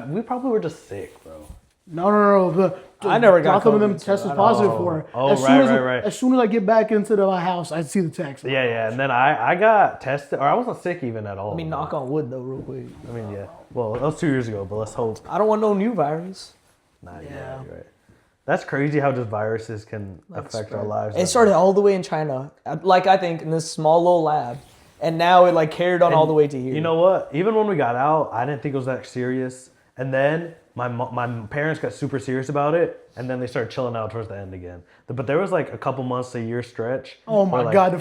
we probably were just sick, bro. No. I never got Gotham and them COVID, so tested I don't positive know. for it. Oh, as right. As soon as I get back into my house, I see the text. Yeah. And then I got tested, or I wasn't sick even at all. I mean, knock on wood though, real quick. I mean, yeah. Well, that was 2 years ago, but let's hope. I don't want no new virus. Nah, Yeah. you're right. That's crazy how just viruses can affect our lives. It started all the way in China, like I think in this small little lab, and now it like carried on all the way to here. You know what? Even when we got out, I didn't think it was that serious. And then my parents got super serious about it, and then they started chilling out towards the end again. But there was like a couple months, a year stretch. Oh where, my like, god, the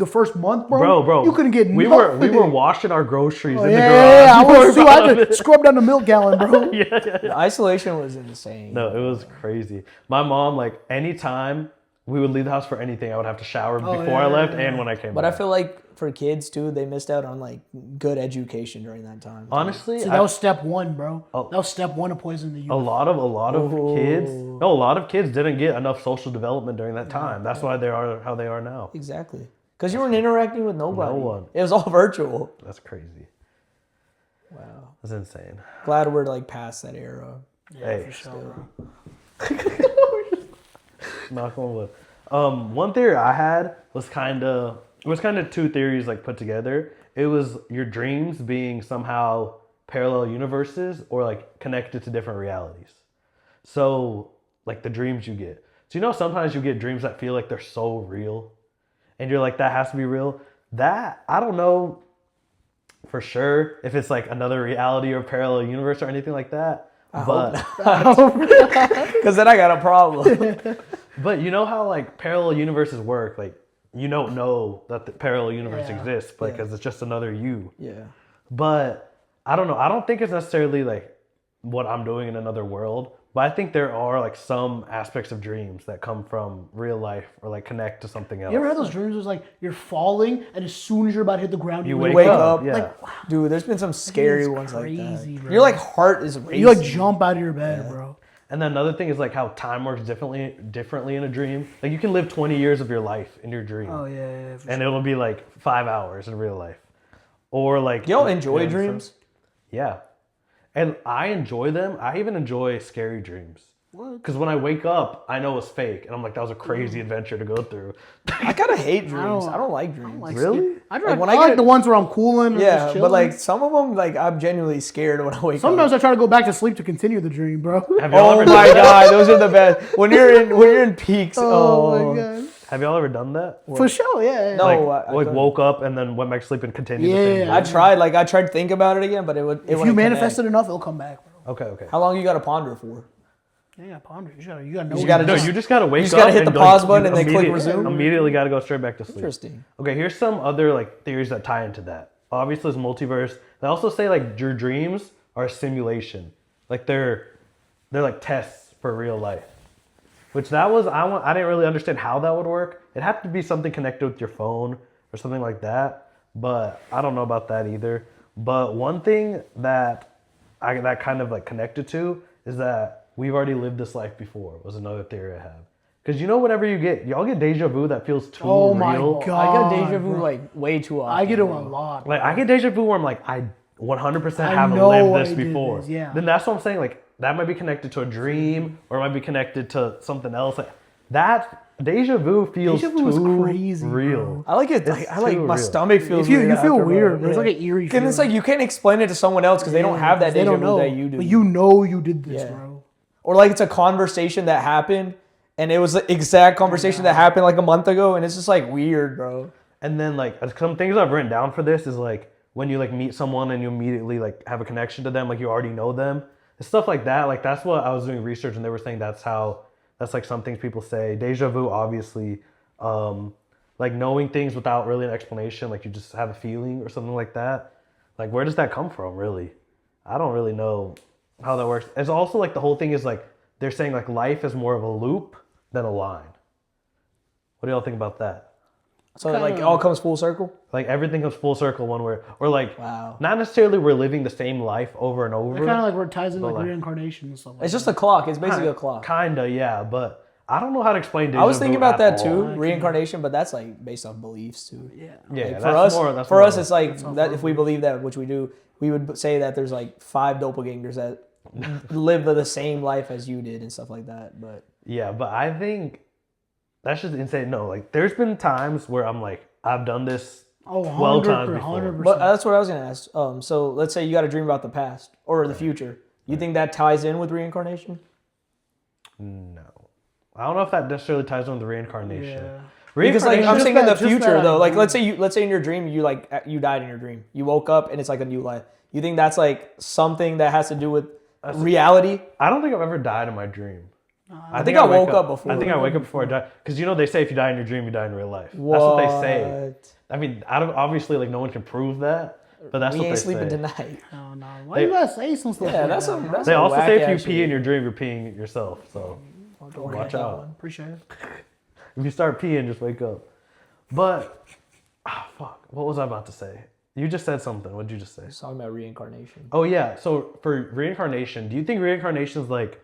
first month, bro. bro, you couldn't get we nothing. were washing our groceries in the Yeah, I garage. was too. I had to scrub down the milk gallon, bro. The isolation was insane. No, it was crazy. My mom, like, anytime we would leave the house for anything, I would have to shower before I left and when I came But back. I feel like for kids too, they missed out on like good education during that time. Honestly, See, that was step one, bro. That was step one of poisoning the youth. a lot of kids didn't get enough social development during that time. That's why they are how they are now. Exactly. Because you weren't interacting with nobody. No one. It was all virtual. That's crazy. Wow. That's insane. Glad we're like past that era. Hey, For sure, bro. knock on wood. One theory I had was kind of two theories like put together. It was your dreams being somehow parallel universes or like connected to different realities. So like the dreams you get. So you know sometimes you get dreams that feel like they're so real, and you're like that has to be real. That I don't know for sure if it's like another reality or parallel universe or anything like that. Because then I got a problem. But you know how like parallel universes work? Like you don't know that the parallel universe exists because it's just another you. Yeah. But I don't know. I don't think it's necessarily like what I'm doing in another world. But I think there are like some aspects of dreams that come from real life or like connect to something else. You ever had those dreams where it's like you're falling and as soon as you're about to hit the ground, You Wake wake up. up. Yeah. Like, wow. Dude, there's been some scary is ones like crazy, that. bro. Your like heart is racing. You like jump out of your bed, bro. And then another thing is like how time works differently in a dream. Like you can live 20 years of your life in your dream. Oh yeah. And it'll be like 5 hours in real life. Or like Y'all enjoy you know, dreams? Yeah. And I enjoy them. I even enjoy scary dreams. What? Because when I wake up, I know it's fake. And I'm like, that was a crazy adventure to go through. I kind of hate dreams. don't- I don't like dreams. Really? I Like, when I I like get- the ones where I'm cooling. And Yeah, just but chilling. like some of them, like I'm genuinely scared when I wake Sometimes up. I try to go back to sleep to continue the dream, bro. Have y'all Oh ever my god, those are the best. When you're in peaks. Oh my god. Have y'all ever done that? For sure, yeah. No. Like, I like couldn't. woke up and then went back to sleep and continued the same Yeah. I dream? tried to think about it again, but it would. If you manifest it enough, it'll come back, bro. Okay. How long you gotta ponder for? Yeah, ponder. You gotta know. You gotta No, just- you just gotta wake up. just gotta hit and the like, pause button you and then click immediately- resume? Immediately gotta go straight back to sleep. Interesting. Okay, here's some other like theories that tie into that. Obviously, it's multiverse. They also say like your dreams are a simulation. Like they're like tests for real life. Which that was I didn't really understand how that would work. It had to be something connected with your phone or something like that. But I don't know about that either. But one thing that that kind of like connected to is that we've already lived this life before. Was another theory I have. Because you know, whenever y'all get deja vu that feels too Oh my real. God. I got deja vu bro. like way too often. I get it a bro. lot. Like I get deja vu where I'm like, I 100% I haven't know lived I this did before. this, yeah. Then that's what I'm saying. Like that might be connected to a dream, or it might be connected to something else. Like that deja vu feels Deja vu is too crazy, real. bro. I like it. It's I like too my real. stomach feels. You weird feel after, weird, bro. It's Yeah. like an eerie And feeling. it's like you can't explain it to someone else because they don't have that They deja don't vu know. that you do. But you know you did this, Yeah. bro. Or like it's a conversation that happened, and it was the exact conversation that happened like a month ago, and it's just like weird, bro. And then like some things I've written down for this is like when you like meet someone and you immediately like have a connection to them, like you already know them, and stuff like that. Like that's what I was doing research, and they were saying that's like some things people say. Deja vu, obviously, like knowing things without really an explanation, like you just have a feeling or something like that. Like where does that come from, really? I don't really know how that works. It's also like the whole thing is like they're saying like life is more of a loop than a line. What do y'all think about that? So like it all comes full circle. Like everything comes full circle one way, or like Wow. not necessarily we're living the same life over and over. It kind of like where it ties in like like- reincarnation and stuff. Like It's just a clock. It's basically a clock. Kinda, yeah, but I don't know how to explain deja I was vu thinking about at that all. too, reincarnation, but that's like based on beliefs too. Yeah. Yeah, Like, that's for us, more. That's for more us, it's like all that. for If we believe that, which we do, we would say that there's like 5 doppelgangers that live the same life as you did and stuff like that. But yeah, but I think that's just insane. No, like there's been times where I'm like, I've done this Oh, 12 times 100%. before. 100%. but that's what I was gonna ask. So let's say you got a dream about the past or the future. You think that ties in with reincarnation? No, I don't know if that necessarily ties in with the reincarnation. Yeah. Because like I'm Just thinking that- the just future that though. Like idea. let's say in your dream you died in your dream. You woke up and it's like a new life. You think that's like something that has to do with reality? I don't think I've ever died in my dream. I think I wake woke up before. I think I wake up before I die. Because you know they say if you die in your dream, you die in real life. That's what they say. I mean, I don't obviously like no one can prove that, but that's We what ain't they sleeping say. tonight. Oh, no. Why you gotta say some stuff? Yeah, like that's that, some. bro? That's They some also say if you whack-ass pee shit. in your dream, you're peeing yourself. So Don't watch get that out. one. Appreciate it. if you start peeing, just wake up. But fuck, what was I about to say? You just said something. What did you just say? It's talking about reincarnation. Oh yeah. So for reincarnation, do you think reincarnation is like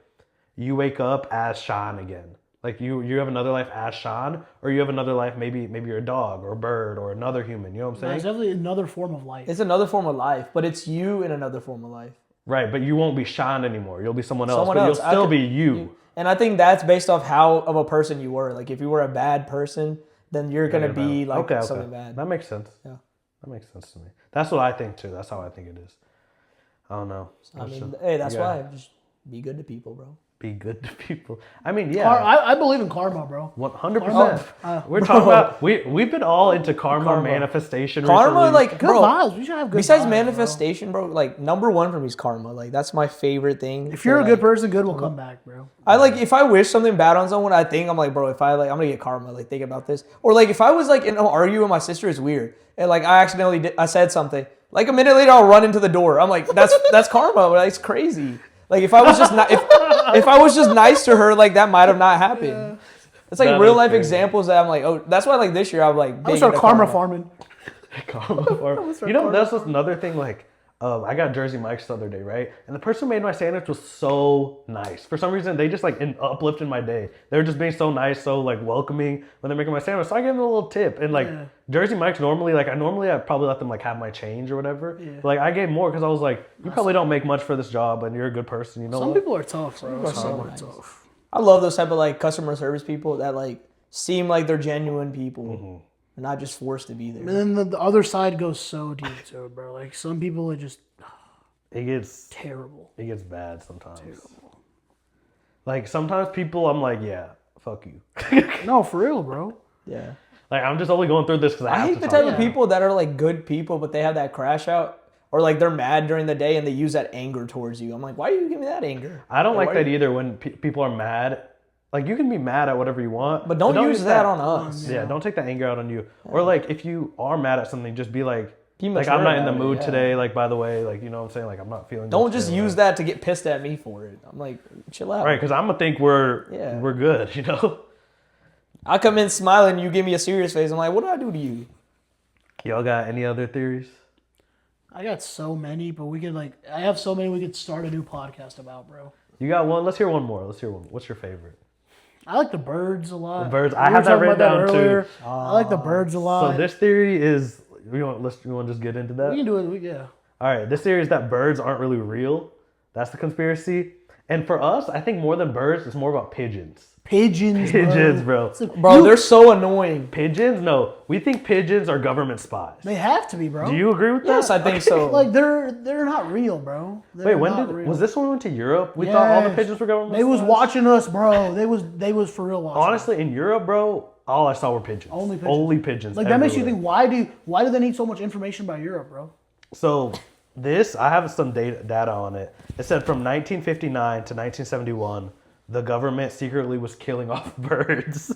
you wake up as Sean again? Like you have another life as Sean, or you have another life maybe you're a dog or a bird or another human. You know what I'm saying? It's definitely another form of life. It's another form of life, but it's you in another form of life. Right, but you won't be Sean anymore. You'll be someone else. Someone but else. you'll still be you. And I think that's based off how of a person you were. Like if you were a bad person, then you're gonna be like okay, something bad. That makes sense. Yeah. That makes sense to me. That's what I think too. That's how I think it is. I don't know. I That's mean, just- hey, that's yeah. why just be good to people, bro. Be good to people. I mean, yeah. I believe in karma, bro. 100%. We're talking about we've been all into karma. Manifestation. Karma, recently. like, Good bro. vibes. We should have good Besides vibes, manifestation, bro, like number one for me is karma. Like that's my favorite thing. Bro. If you're a good person, good will come back, bro. I like if I wish something bad on someone, I think I'm like, bro, if I like, I'm gonna get karma. Like think about this, or like if I was like in an argument with my sister, it's weird, and like I accidentally I said something. Like a minute later, I'll run into the door. I'm like, that's karma. But it's crazy. Like if I was just not if I was just nice to her, like that might have not happened. It's like That real is life crazy. examples that I'm like, oh, that's why like this year I'm like, I'm big gonna start into karma farming. Karma farm. You know, that's just another thing. Like, I got Jersey Mike's the other day, right? And the person who made my sandwich was so nice. For some reason, they just like uplifted my day. They were just being so nice, so like welcoming when they're making my sandwich. So I gave them a little tip. And like Jersey Mike's normally, like I'd probably let them like have my change or whatever. But, like I gave more because I was like, you probably don't make much for this job, and you're a good person. You know Some what? people are tough, bro. are so Some are nice. tough. I love those type of like customer service people that like seem like they're genuine people and not just forced to be there. And then the other side goes so deep to it, bro. Like some people are just It gets terrible. bad sometimes. Like sometimes people, I'm like, yeah, fuck you. No, for real, bro. Yeah. Like I'm just only going through this because I I have hate to the talk type of about it. people that are like good people, but they have that crash out, or like they're mad during the day and they use that anger towards you. I'm like, why are you giving me that anger? I don't like why- that either when people are mad. Like you can be mad at whatever you want, But don't use that on us. Yeah, don't take that anger out on you. Or like if you are mad at something, just be like, Be like mature I'm not in the about it, mood yeah. today. Like by the way, like you know what I'm saying. Like I'm not feeling. Don't good just today, use like- that to get pissed at me for it. I'm like, chill out. Right, because I'm gonna think we're Yeah. good. You know. I come in smiling, you give me a serious face. I'm like, what did I do to you? Y'all got any other theories? I got so many, but I have so many we could start a new podcast about, bro. You got one? Let's hear one more. Let's hear one. What's your favorite? I like the birds a lot. The birds. We I were have that talking written about down earlier. too. I like the birds a lot. So this theory is. You want to just get into that? we can do it. Yeah. All right, this theory is that birds aren't really real. That's the conspiracy. And for us, I think more than birds, it's more about pigeons. Pigeons, Pigeons, bro. It's like, Bro, they're so annoying. Pigeons? No, we think pigeons are government spies. they have to be, bro. Do you agree with that? Yes, I think so. Like they're not real, bro. They're Wait, when not did real. was this when we went to Europe? We thought all the Yes. pigeons were government They was spies? watching us, bro. They was for real watching. Honestly, in Europe, bro, all I saw were pigeons. Only pigeons. Only pigeons. Like that makes you everywhere. think why do they need so much information about Europe, bro? So this, I have some data on it. It said from 1959 to 1971, the government secretly was killing off birds.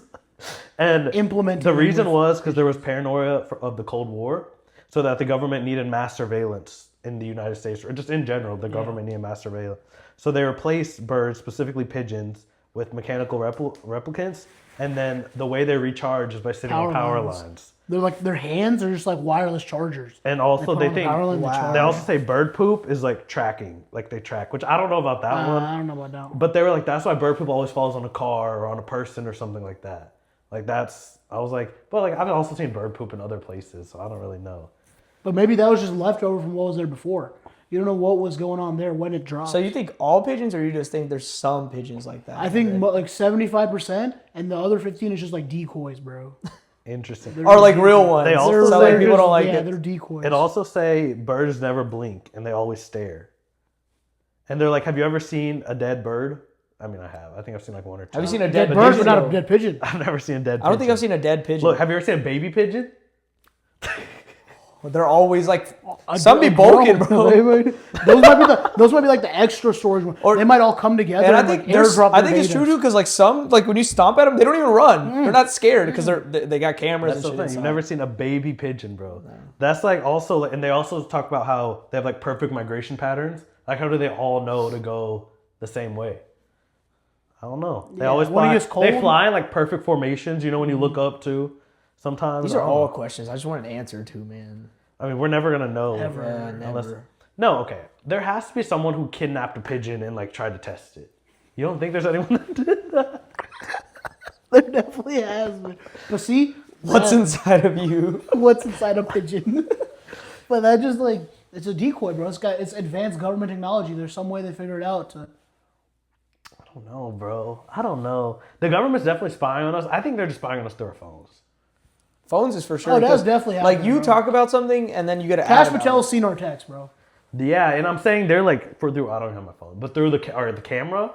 And Implementing the them reason with was because there was paranoia of the Cold War, so that the government needed mass surveillance in the United States, or just in general, the government needed mass surveillance. So they replaced birds, specifically pigeons, with mechanical replicants, and then the way they recharge is by sitting on Power power lines. lines. They're like their hands are just like wireless chargers. And also put they on the think power line, they charge. they also say bird poop is like tracking, like they track, which I don't know about that one. I don't know about that one. But they were like, that's why bird poop always falls on a car or on a person or something like that. Like that's, I was like, but like I've also seen bird poop in other places, so I don't really know. But maybe that was just leftover from what was there before. You don't know what was going on there when it dropped. So you think all pigeons, or you just think there's some pigeons like that? I think like 75%, and the other 15 is just like decoys, bro. Interesting. Or like real ones. They also so say- like people don't like yeah, it. they're decoys. It also say birds never blink and they always stare. And they're like, have you ever seen a dead bird? I mean, I have. I think I've seen like one or two. Have you seen a dead dead bird, pigeon? but not a dead pigeon. I've never seen a dead pigeon. I don't think I've seen a dead pigeon. Look, have you ever seen a baby pigeon? They're always like some be bulking, bro. Those might be like the extra storage one. Or- They might all come together And I and think like airdrop I their think it's true data. too, because like some, like when you stomp at them, they don't even run. They're not scared because they got cameras That's the and thing. shit. You've inside. never seen a baby pigeon, bro. That's like also, and they also talk about how they have like perfect migration patterns. Like, how do they all know to go the same way? I don't know. They Yeah, always when it fly. gets cold- They fly in like perfect formations. You know, when you look up to. Sometimes These I are don't all know. questions. I just want an answer to, man. I mean, we're never gonna know. Ever. Yeah, Unless, never. no, okay. There has to be someone who kidnapped a pigeon and like tried to test it. You don't think there's anyone that did that? There definitely has been. But see, What's inside of you? what's inside a pigeon? But that just like it's a decoy, bro. It's advanced government technology. There's some way they figured it out to. I don't know, bro. I don't know. The government's definitely spying on us. I think they're just spying on us through our phones. Phones is for sure. Oh, that's because, definitely like happening, you bro. talk about something and then you get an Cash ad about Patel's it. seen our text, bro. Yeah, and I'm saying they're like through. I don't have my phone, but through the camera.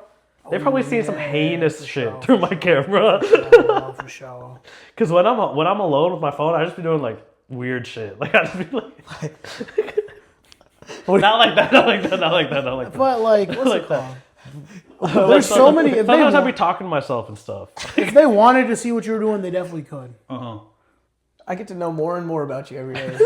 They've probably seen some heinous shit through my camera. Oh, for sure. Because when I'm alone with my phone, I just be doing like weird shit. Like I just be like, not like that, not like that, not like that, not like that. But like, what's Like it that. called? There's so many. If they, Sometimes I'll be want, talking to myself and stuff. if they wanted to see what you were doing, they definitely could. I get to know more and more about you every day.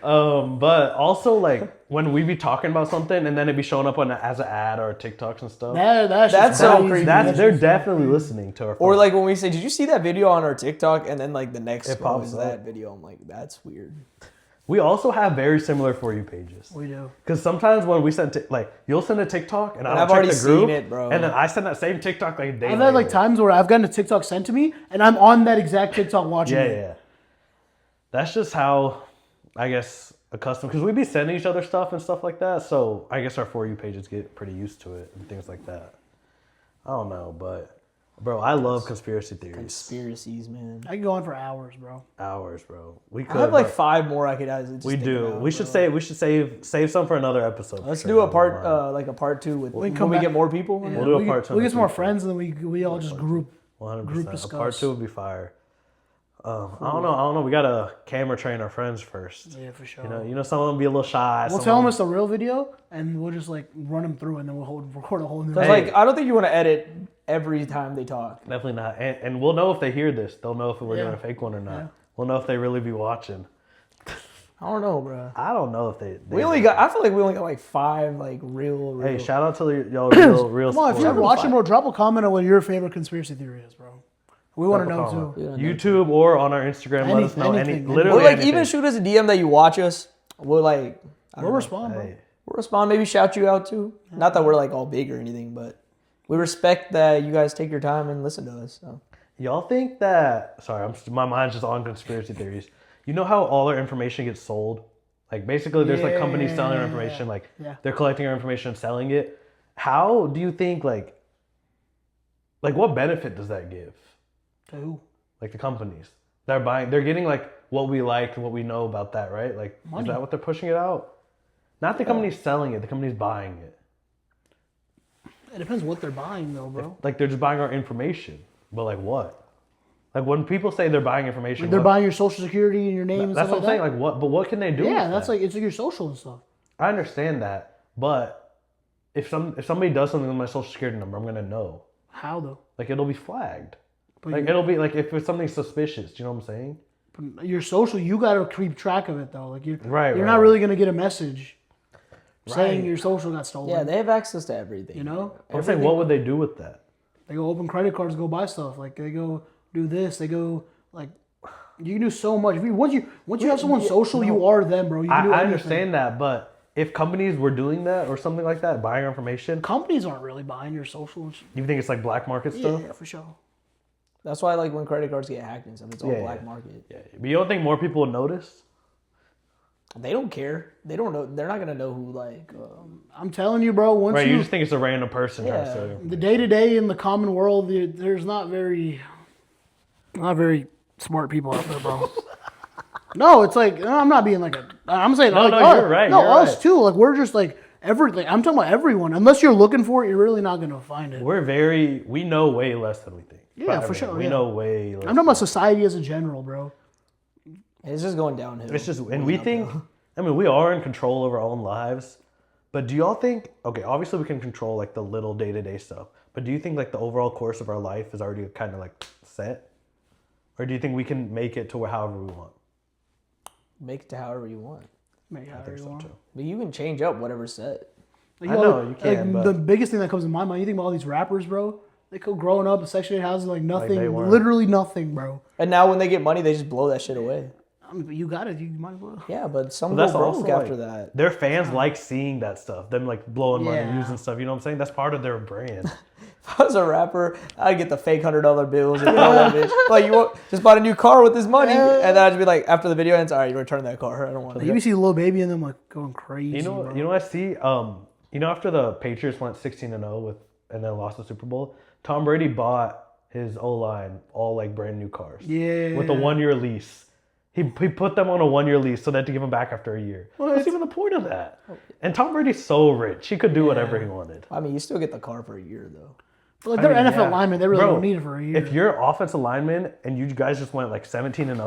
But also like when we be talking about something and then it be showing up on as an ad or TikToks and stuff. That's That's so crazy. They're definitely listening to our. Or phone. like when we say, "Did you see that video on our TikTok?" and then like the next It scroll pops is up. that video. I'm like, that's weird. we also have very similar For You pages. We do. Because sometimes when we send like you'll send a TikTok and I'll I've check already the group, seen it, bro. and then I send that same TikTok like a day I've had like later. times where I've gotten a TikTok sent to me, and I'm on that exact TikTok watching Yeah, it. yeah. That's just how I guess accustomed because we be sending each other stuff and stuff like that. So I guess our For You pages get pretty used to it and things like that. I don't know, but bro, I love conspiracy theories. Conspiracies, man. I can go on for hours, bro. Hours, bro. We I could. have like but 5 more I could just we think do. about, We bro. should save some for another episode. for Let's sure. do a Never part mind. like a part 2 with can when come we back- get more people. We'll do a we part get, two we in get the some more future. friends, and then we all just group 100%. discuss. A part 2 would be fire. I don't know. We gotta camera train our friends first. Yeah, for sure. You know, some of them be a little shy. We'll some tell of them it's a real video, and we'll just like run them through, and then we'll record a whole new. Because Hey. like I don't think you want to edit every time they talk. Definitely not. And we'll know if they hear this. They'll know if we're Yeah. doing a fake one or not. Yeah. We'll know if they really be watching. I don't know, bro. I don't know if they. I feel like we only got like 5 like real. Hey, shout out to y'all real Come on, if you're supporters. watching, bro, drop a comment on what your favorite conspiracy theory is, bro. We want to Drop a know comment. too. Yeah, YouTube or on our Instagram. Let us know anything. literally Or like anything. even shoot us a DM that you watch us. We'll like We'll respond, bro. Hey, we'll respond, maybe shout you out too. Not that we're like all big or anything, but we respect that you guys take your time and listen to us. So. y'all think that? Sorry, my mind's just on conspiracy theories. You know how all our information gets sold? Like basically, there's like companies selling our information. Like Yeah. they're collecting our information and selling it. How do you think like what benefit does that give? To who? Like the companies they're getting like what we like and what we know about that, right? Like Money. is that what they're pushing it out? Not the company's selling it, the company's buying it. It depends what they're buying, though, bro. Like they're just buying our information, but like what? Like when people say they're buying information, They're what- buying your social security and your name and that's stuff what I'm like saying. Like what? But what can they do? that. Yeah, with that's that? like it's like your social and stuff. I understand that, but if somebody does something with my social security number, I'm gonna know. How though? Like it'll be flagged. But Like it'll be like if it's something suspicious. Do you know what I'm saying? your social, you gotta keep track of it though. Like you're Right, You're right, not right. really gonna get a message. saying Right. your social got stolen. Yeah, they have access to everything. You know, I'm saying, what would they do with that? they go open credit cards, go buy stuff. Like they go do this. They go like you can do so much. If you, once you have someone social, you are them, bro. You can do I anything. understand that, but if companies were doing that or something like that, buying our information, Companies aren't really buying your social. you think it's like black market stuff? Yeah, for sure. That's why, like, when credit cards get hacked and stuff, it's all Yeah, black yeah. market. Yeah, but you don't think more people would notice? They don't care. They don't know. They're not gonna know who, like. I'm telling you, bro. Once Right, you you just think it's a random person trying to Yeah. sell you. the day to day in the common world, there's not very smart people out there, bro. No, it's like I'm not being like a. I'm saying No, like, no, you're right, No, you're us right. too. Like we're just like everything. I'm talking about everyone. Unless you're looking for it, you're really not gonna find it. We know way less than we think. Yeah, About for everything. sure, We yeah. know way less. I'm talking about society as a general, bro. It's just going downhill. It's just, and we think, I mean, we are in control of our own lives, but do y'all think, okay, obviously we can control like the little day-to-day stuff, but do you think like the overall course of our life is already kind of like set? Or do you think we can make it to where however we want? Make it to however you want. Maybe I think so too. But you can change up whatever's set. Like, I know, you can, but- the biggest thing that comes to my mind, you think about all these rappers, bro. They go growing up in Section 8 houses, like nothing, they weren't. literally nothing, bro. And now when they get money, they just blow that shit away. I mean, but you got it. You might as well. Yeah, but some But go broke after like, that. their fans like seeing that stuff, them like blowing money, Yeah. using stuff, you know what I'm saying? That's part of their brand. If I was a rapper, I'd get the fake $100 bills and throw that bitch. Like, just bought a new car with this money. And then I'd just be like, after the video ends, all right, you return that car. I don't want Like, it. you see the little baby in them like going crazy. Bro. You know what I see? You know, after the Patriots went 16-0 with and then lost the Super Bowl, Tom Brady bought his O-line all like brand new cars. Yeah. With a 1-year lease. He put them on a 1-year lease so they had to give them back after a year. What's even the point of that? And Tom Brady's so rich. He could do whatever he wanted. I mean, you still get the car for a year, though. But like they're I mean, NFL yeah. linemen, they really Bro, don't need it for a year. If you're offensive lineman and you guys just went like 17-0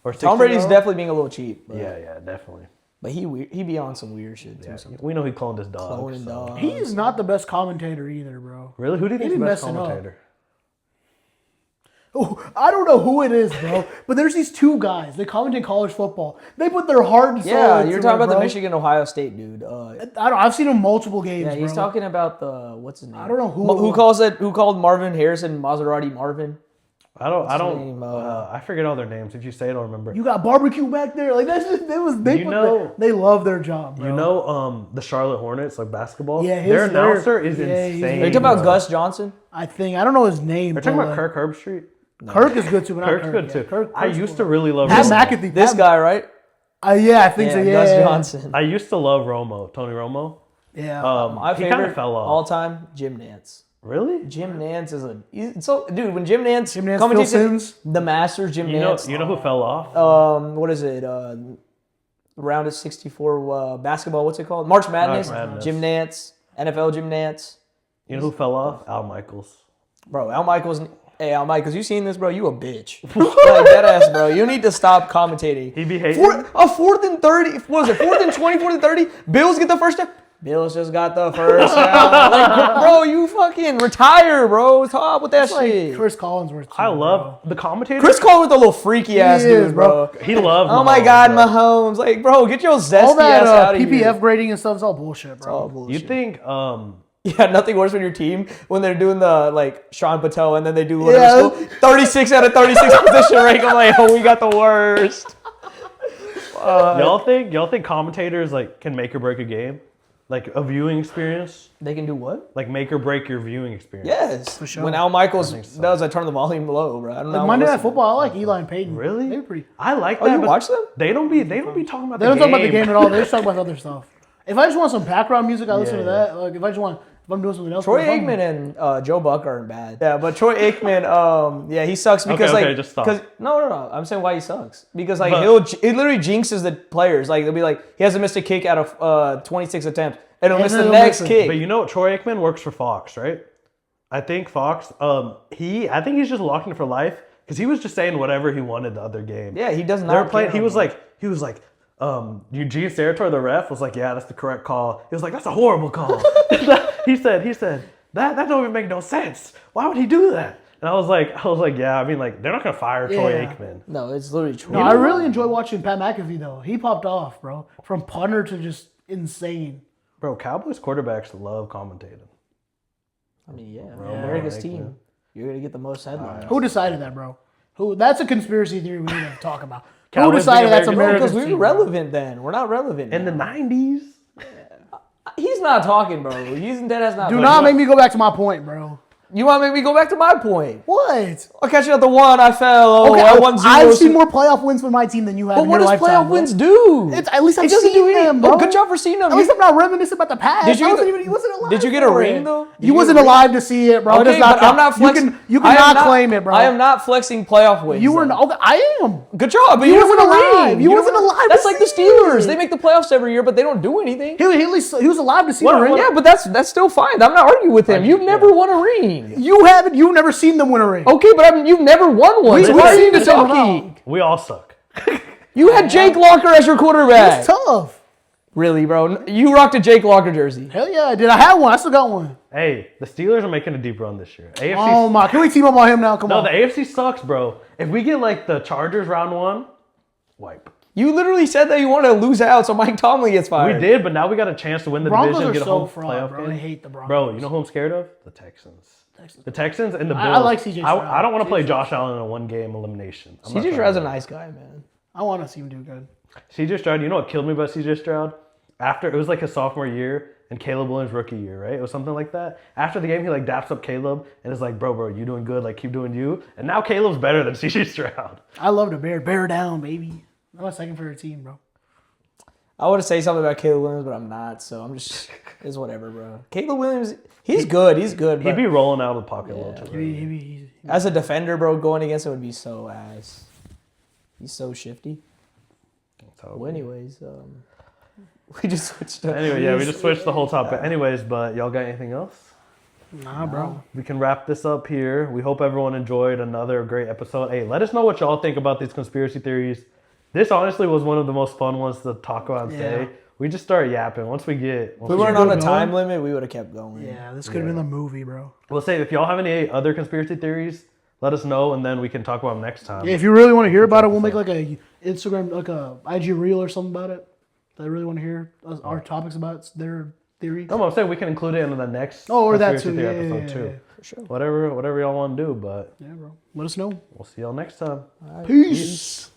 or 16-0. Tom Brady's definitely being a little cheap. But, Yeah, definitely. But he be on some weird shit, too. Yeah. Sometimes. We know he cloned his dog. Cloning so. dogs. He's not the best commentator either, bro. Really? Who do you think is be the best messing up. commentator? Oh, I don't know who it is, bro. But there's these two guys. They commentate college football. They put their heart and soul Yeah, into you're talking it, about the bro. Michigan Ohio State dude. I've seen him multiple games. Yeah, he's bro. talking about the what's his name? I don't know who- Who called Marvin Harrison Maserati Marvin? I don't. name? I forget all their names. If you say it, I'll remember. You got barbecue back there. Like that's just they love their job, bro. You know, the Charlotte Hornets, like basketball. Yeah, their his- announcer is yeah, he's- insane. Are you talking about bro. Gus Johnson? I think I don't know his name. Are you talking but, about Kirk Herbstreit? Kirk is good too, but not Kirk's Kirk, good yeah. too. Kirk, I Kirk's used cool. to really love Pat Romo. McAfee. This guy, right? Yeah, I think so. Yeah, Gus yeah. Johnson. I used to love Romo, Tony Romo. Yeah. My he favorite kind of fell off. all time, Jim Nance. Really? Jim Nance is dude. When Jim Nance, Jim Nance, Phil commentates Simms. the Masters, Jim You know Nance. who fell off? What is it? Round of 64 basketball. What's it called? March Madness. Madness. Jim Nance, NFL Jim Nance. You know who fell off? Al Michaels. Bro, Al Michaels. Hey, Al Michaels, you seen this, bro? You a bitch. Like that ass, bro. You need to stop commentating. He be hating. Fourth and 30. What is it? 4th and 20, 4th and 30. Bills get the first down. Bills just got the first down. Like, bro, you fucking retire, bro. Stop with that It's like shit. Chris Collinsworth. Too, I love the commentator. Chris Cole with a little freaky ass He dude, is, bro. bro. He loved. Oh my Mahomes, God, bro. Mahomes. Like, bro, get your zesty all that ass out of PPF here. grading and stuff is all bullshit, bro. Oh, bullshit. You think? Yeah, nothing worse when your team, when they're doing the, like, Sean Patel, and then they do whatever Yeah. school. 36 out of 36 position rank. I'm like, oh, we got the worst. Y'all think commentators like can make or break a game, like a viewing experience, They can do what? like make or break your viewing experience? Yes. For sure. When Al Michaels so. does, I turn the volume low, bro. I don't know. Like Monday Night Football, I like Eli and Peyton. Really? They're pretty. I like Oh, that. you but watch them? They don't be talking about. They the don't game. talk about the game at all. They just talk about other stuff. If I just want some background music, I listen to Yeah. that. Like if I'm doing something else. Troy if I'm- Aikman and Joe Buck aren't bad. Yeah, but Troy Aikman, yeah, he sucks because Okay, like, just stop. no. I'm saying why he sucks because like But- he literally jinxes the players. Like they'll be like he hasn't missed a kick out of 26 attempts, and he'll And miss then the he'll next miss it. kick. But you know, Troy Aikman works for Fox, right? I think Fox. I think he's just locked in for life because he was just saying whatever he wanted the other game. Yeah, he does not. They were playing. care He was anymore. like. Eugene Sarator, the ref, was like, "Yeah, that's the correct call." He was like, "That's a horrible call." he said, "That don't even make no sense. Why would he do that?" And I was like, "Yeah, I mean, like, they're not gonna fire Troy Yeah. Aikman." No, it's literally Troy. No, I really enjoy watching Pat McAfee though. He popped off, bro. From punter to just insane. Bro, Cowboys quarterbacks love commentating. I mean, yeah, Bro, America's like, team. man. You're gonna get the most headlines. Who decided that, bro? Who? That's a conspiracy theory we need to talk about. Who Cowboys decided being that's America's America's Because we team? were relevant then. We're not relevant In the now. 90s? He's not talking, bro. He's dead ass not. Do talking. not make me go back to my point, bro. You want to make me go back to my point? What? I'll catch you at the one. I fell. Oh, Okay, I won 0. I've seen more playoff wins with my team than you have But in what your does lifetime. playoff bro. wins do? It's at least I've It doesn't seen do anything. them, bro. Oh, good job for seeing them. At least I'm not reminiscent about the past. Did you I get wasn't the- even, he wasn't alive. Did you get a for ring, it. though? Did You you get wasn't a ring? alive to see it, bro. Okay, It does not but I'm count. not flexing. You I am cannot not- claim it, bro. I am not flexing playoff wins. You were though. not. Okay, I am. Good job, but You you don't wasn't win a alive. ring. You don't wasn't win- alive That's to like the see Steelers. it. They make the playoffs every year, but they don't do anything. He was alive to see What- the ring. what- Yeah, but that's still fine. I'm not arguing with him. You've never won a ring. You've never seen them win a ring. Okay, but you've never won one. We- So we've why are you seen even the same talking? amount. We all suck. You had Jake Locker as your quarterback. It's tough. Really, bro? You rocked a Jake Locker jersey. Hell yeah, I did. I had one. I still got one. Hey, the Steelers are making a deep run this year. AFC. Oh my! Can we team up on him now? Come No, on. the AFC sucks, bro. If we get like the Chargers round 1, wipe. You literally said that you want to lose out so Mike Tomlin gets We fired. did, but now we got a chance to win the Broncos division, are get a so home fraud, playoff bro. game. I hate the Broncos. Bro, you know who I'm scared of? The Texans. The Texans and the Bills. I like CJ Stroud. I don't want to play Josh Allen in a one-game elimination. I'm not CJ trying Stroud's to a do nice guy, man. I want to see him do good. CJ Stroud, you know what killed me about CJ Stroud? After it was like his sophomore year and Caleb Williams' rookie year, right? It was something like that. After the game, he like daps up Caleb and is like, bro, you doing good? Like keep doing you. And now Caleb's better than CJ Stroud. I love to bear down, baby. I'm my second favorite team, bro. I would say something about Caleb Williams, but I'm not, so I'm just it's whatever, bro. Caleb Williams, he's good. He's good. He'd But be rolling out of the pocket a little too. He- as a defender, bro, going against him would be so ass. He's so shifty. So, Well, anyways, we just switched up. anyway, yeah, we just switched the whole topic. Anyways, but y'all got anything else? Nah, bro. We can wrap this up here. We hope everyone enjoyed another great episode. Hey, let us know what y'all think about these conspiracy theories. This honestly was one of the most fun ones to talk about and say. We just started yapping. Once we If we weren't on a time limit, we would have kept going. Yeah, this could have been the movie, bro. We'll say if y'all have any other conspiracy theories, let us know and then we can talk about them next time. Yeah, if you really want to hear about it, we'll make like a Instagram, like a IG reel or something about it. If I really want to hear our topics about their theory. No, I'm saying we can include it in the next Oh, or that conspiracy too. theory Yeah, episode yeah, too. yeah. For sure. Whatever y'all want to do, but Yeah, bro. Let us know. we'll see y'all next time. Peace.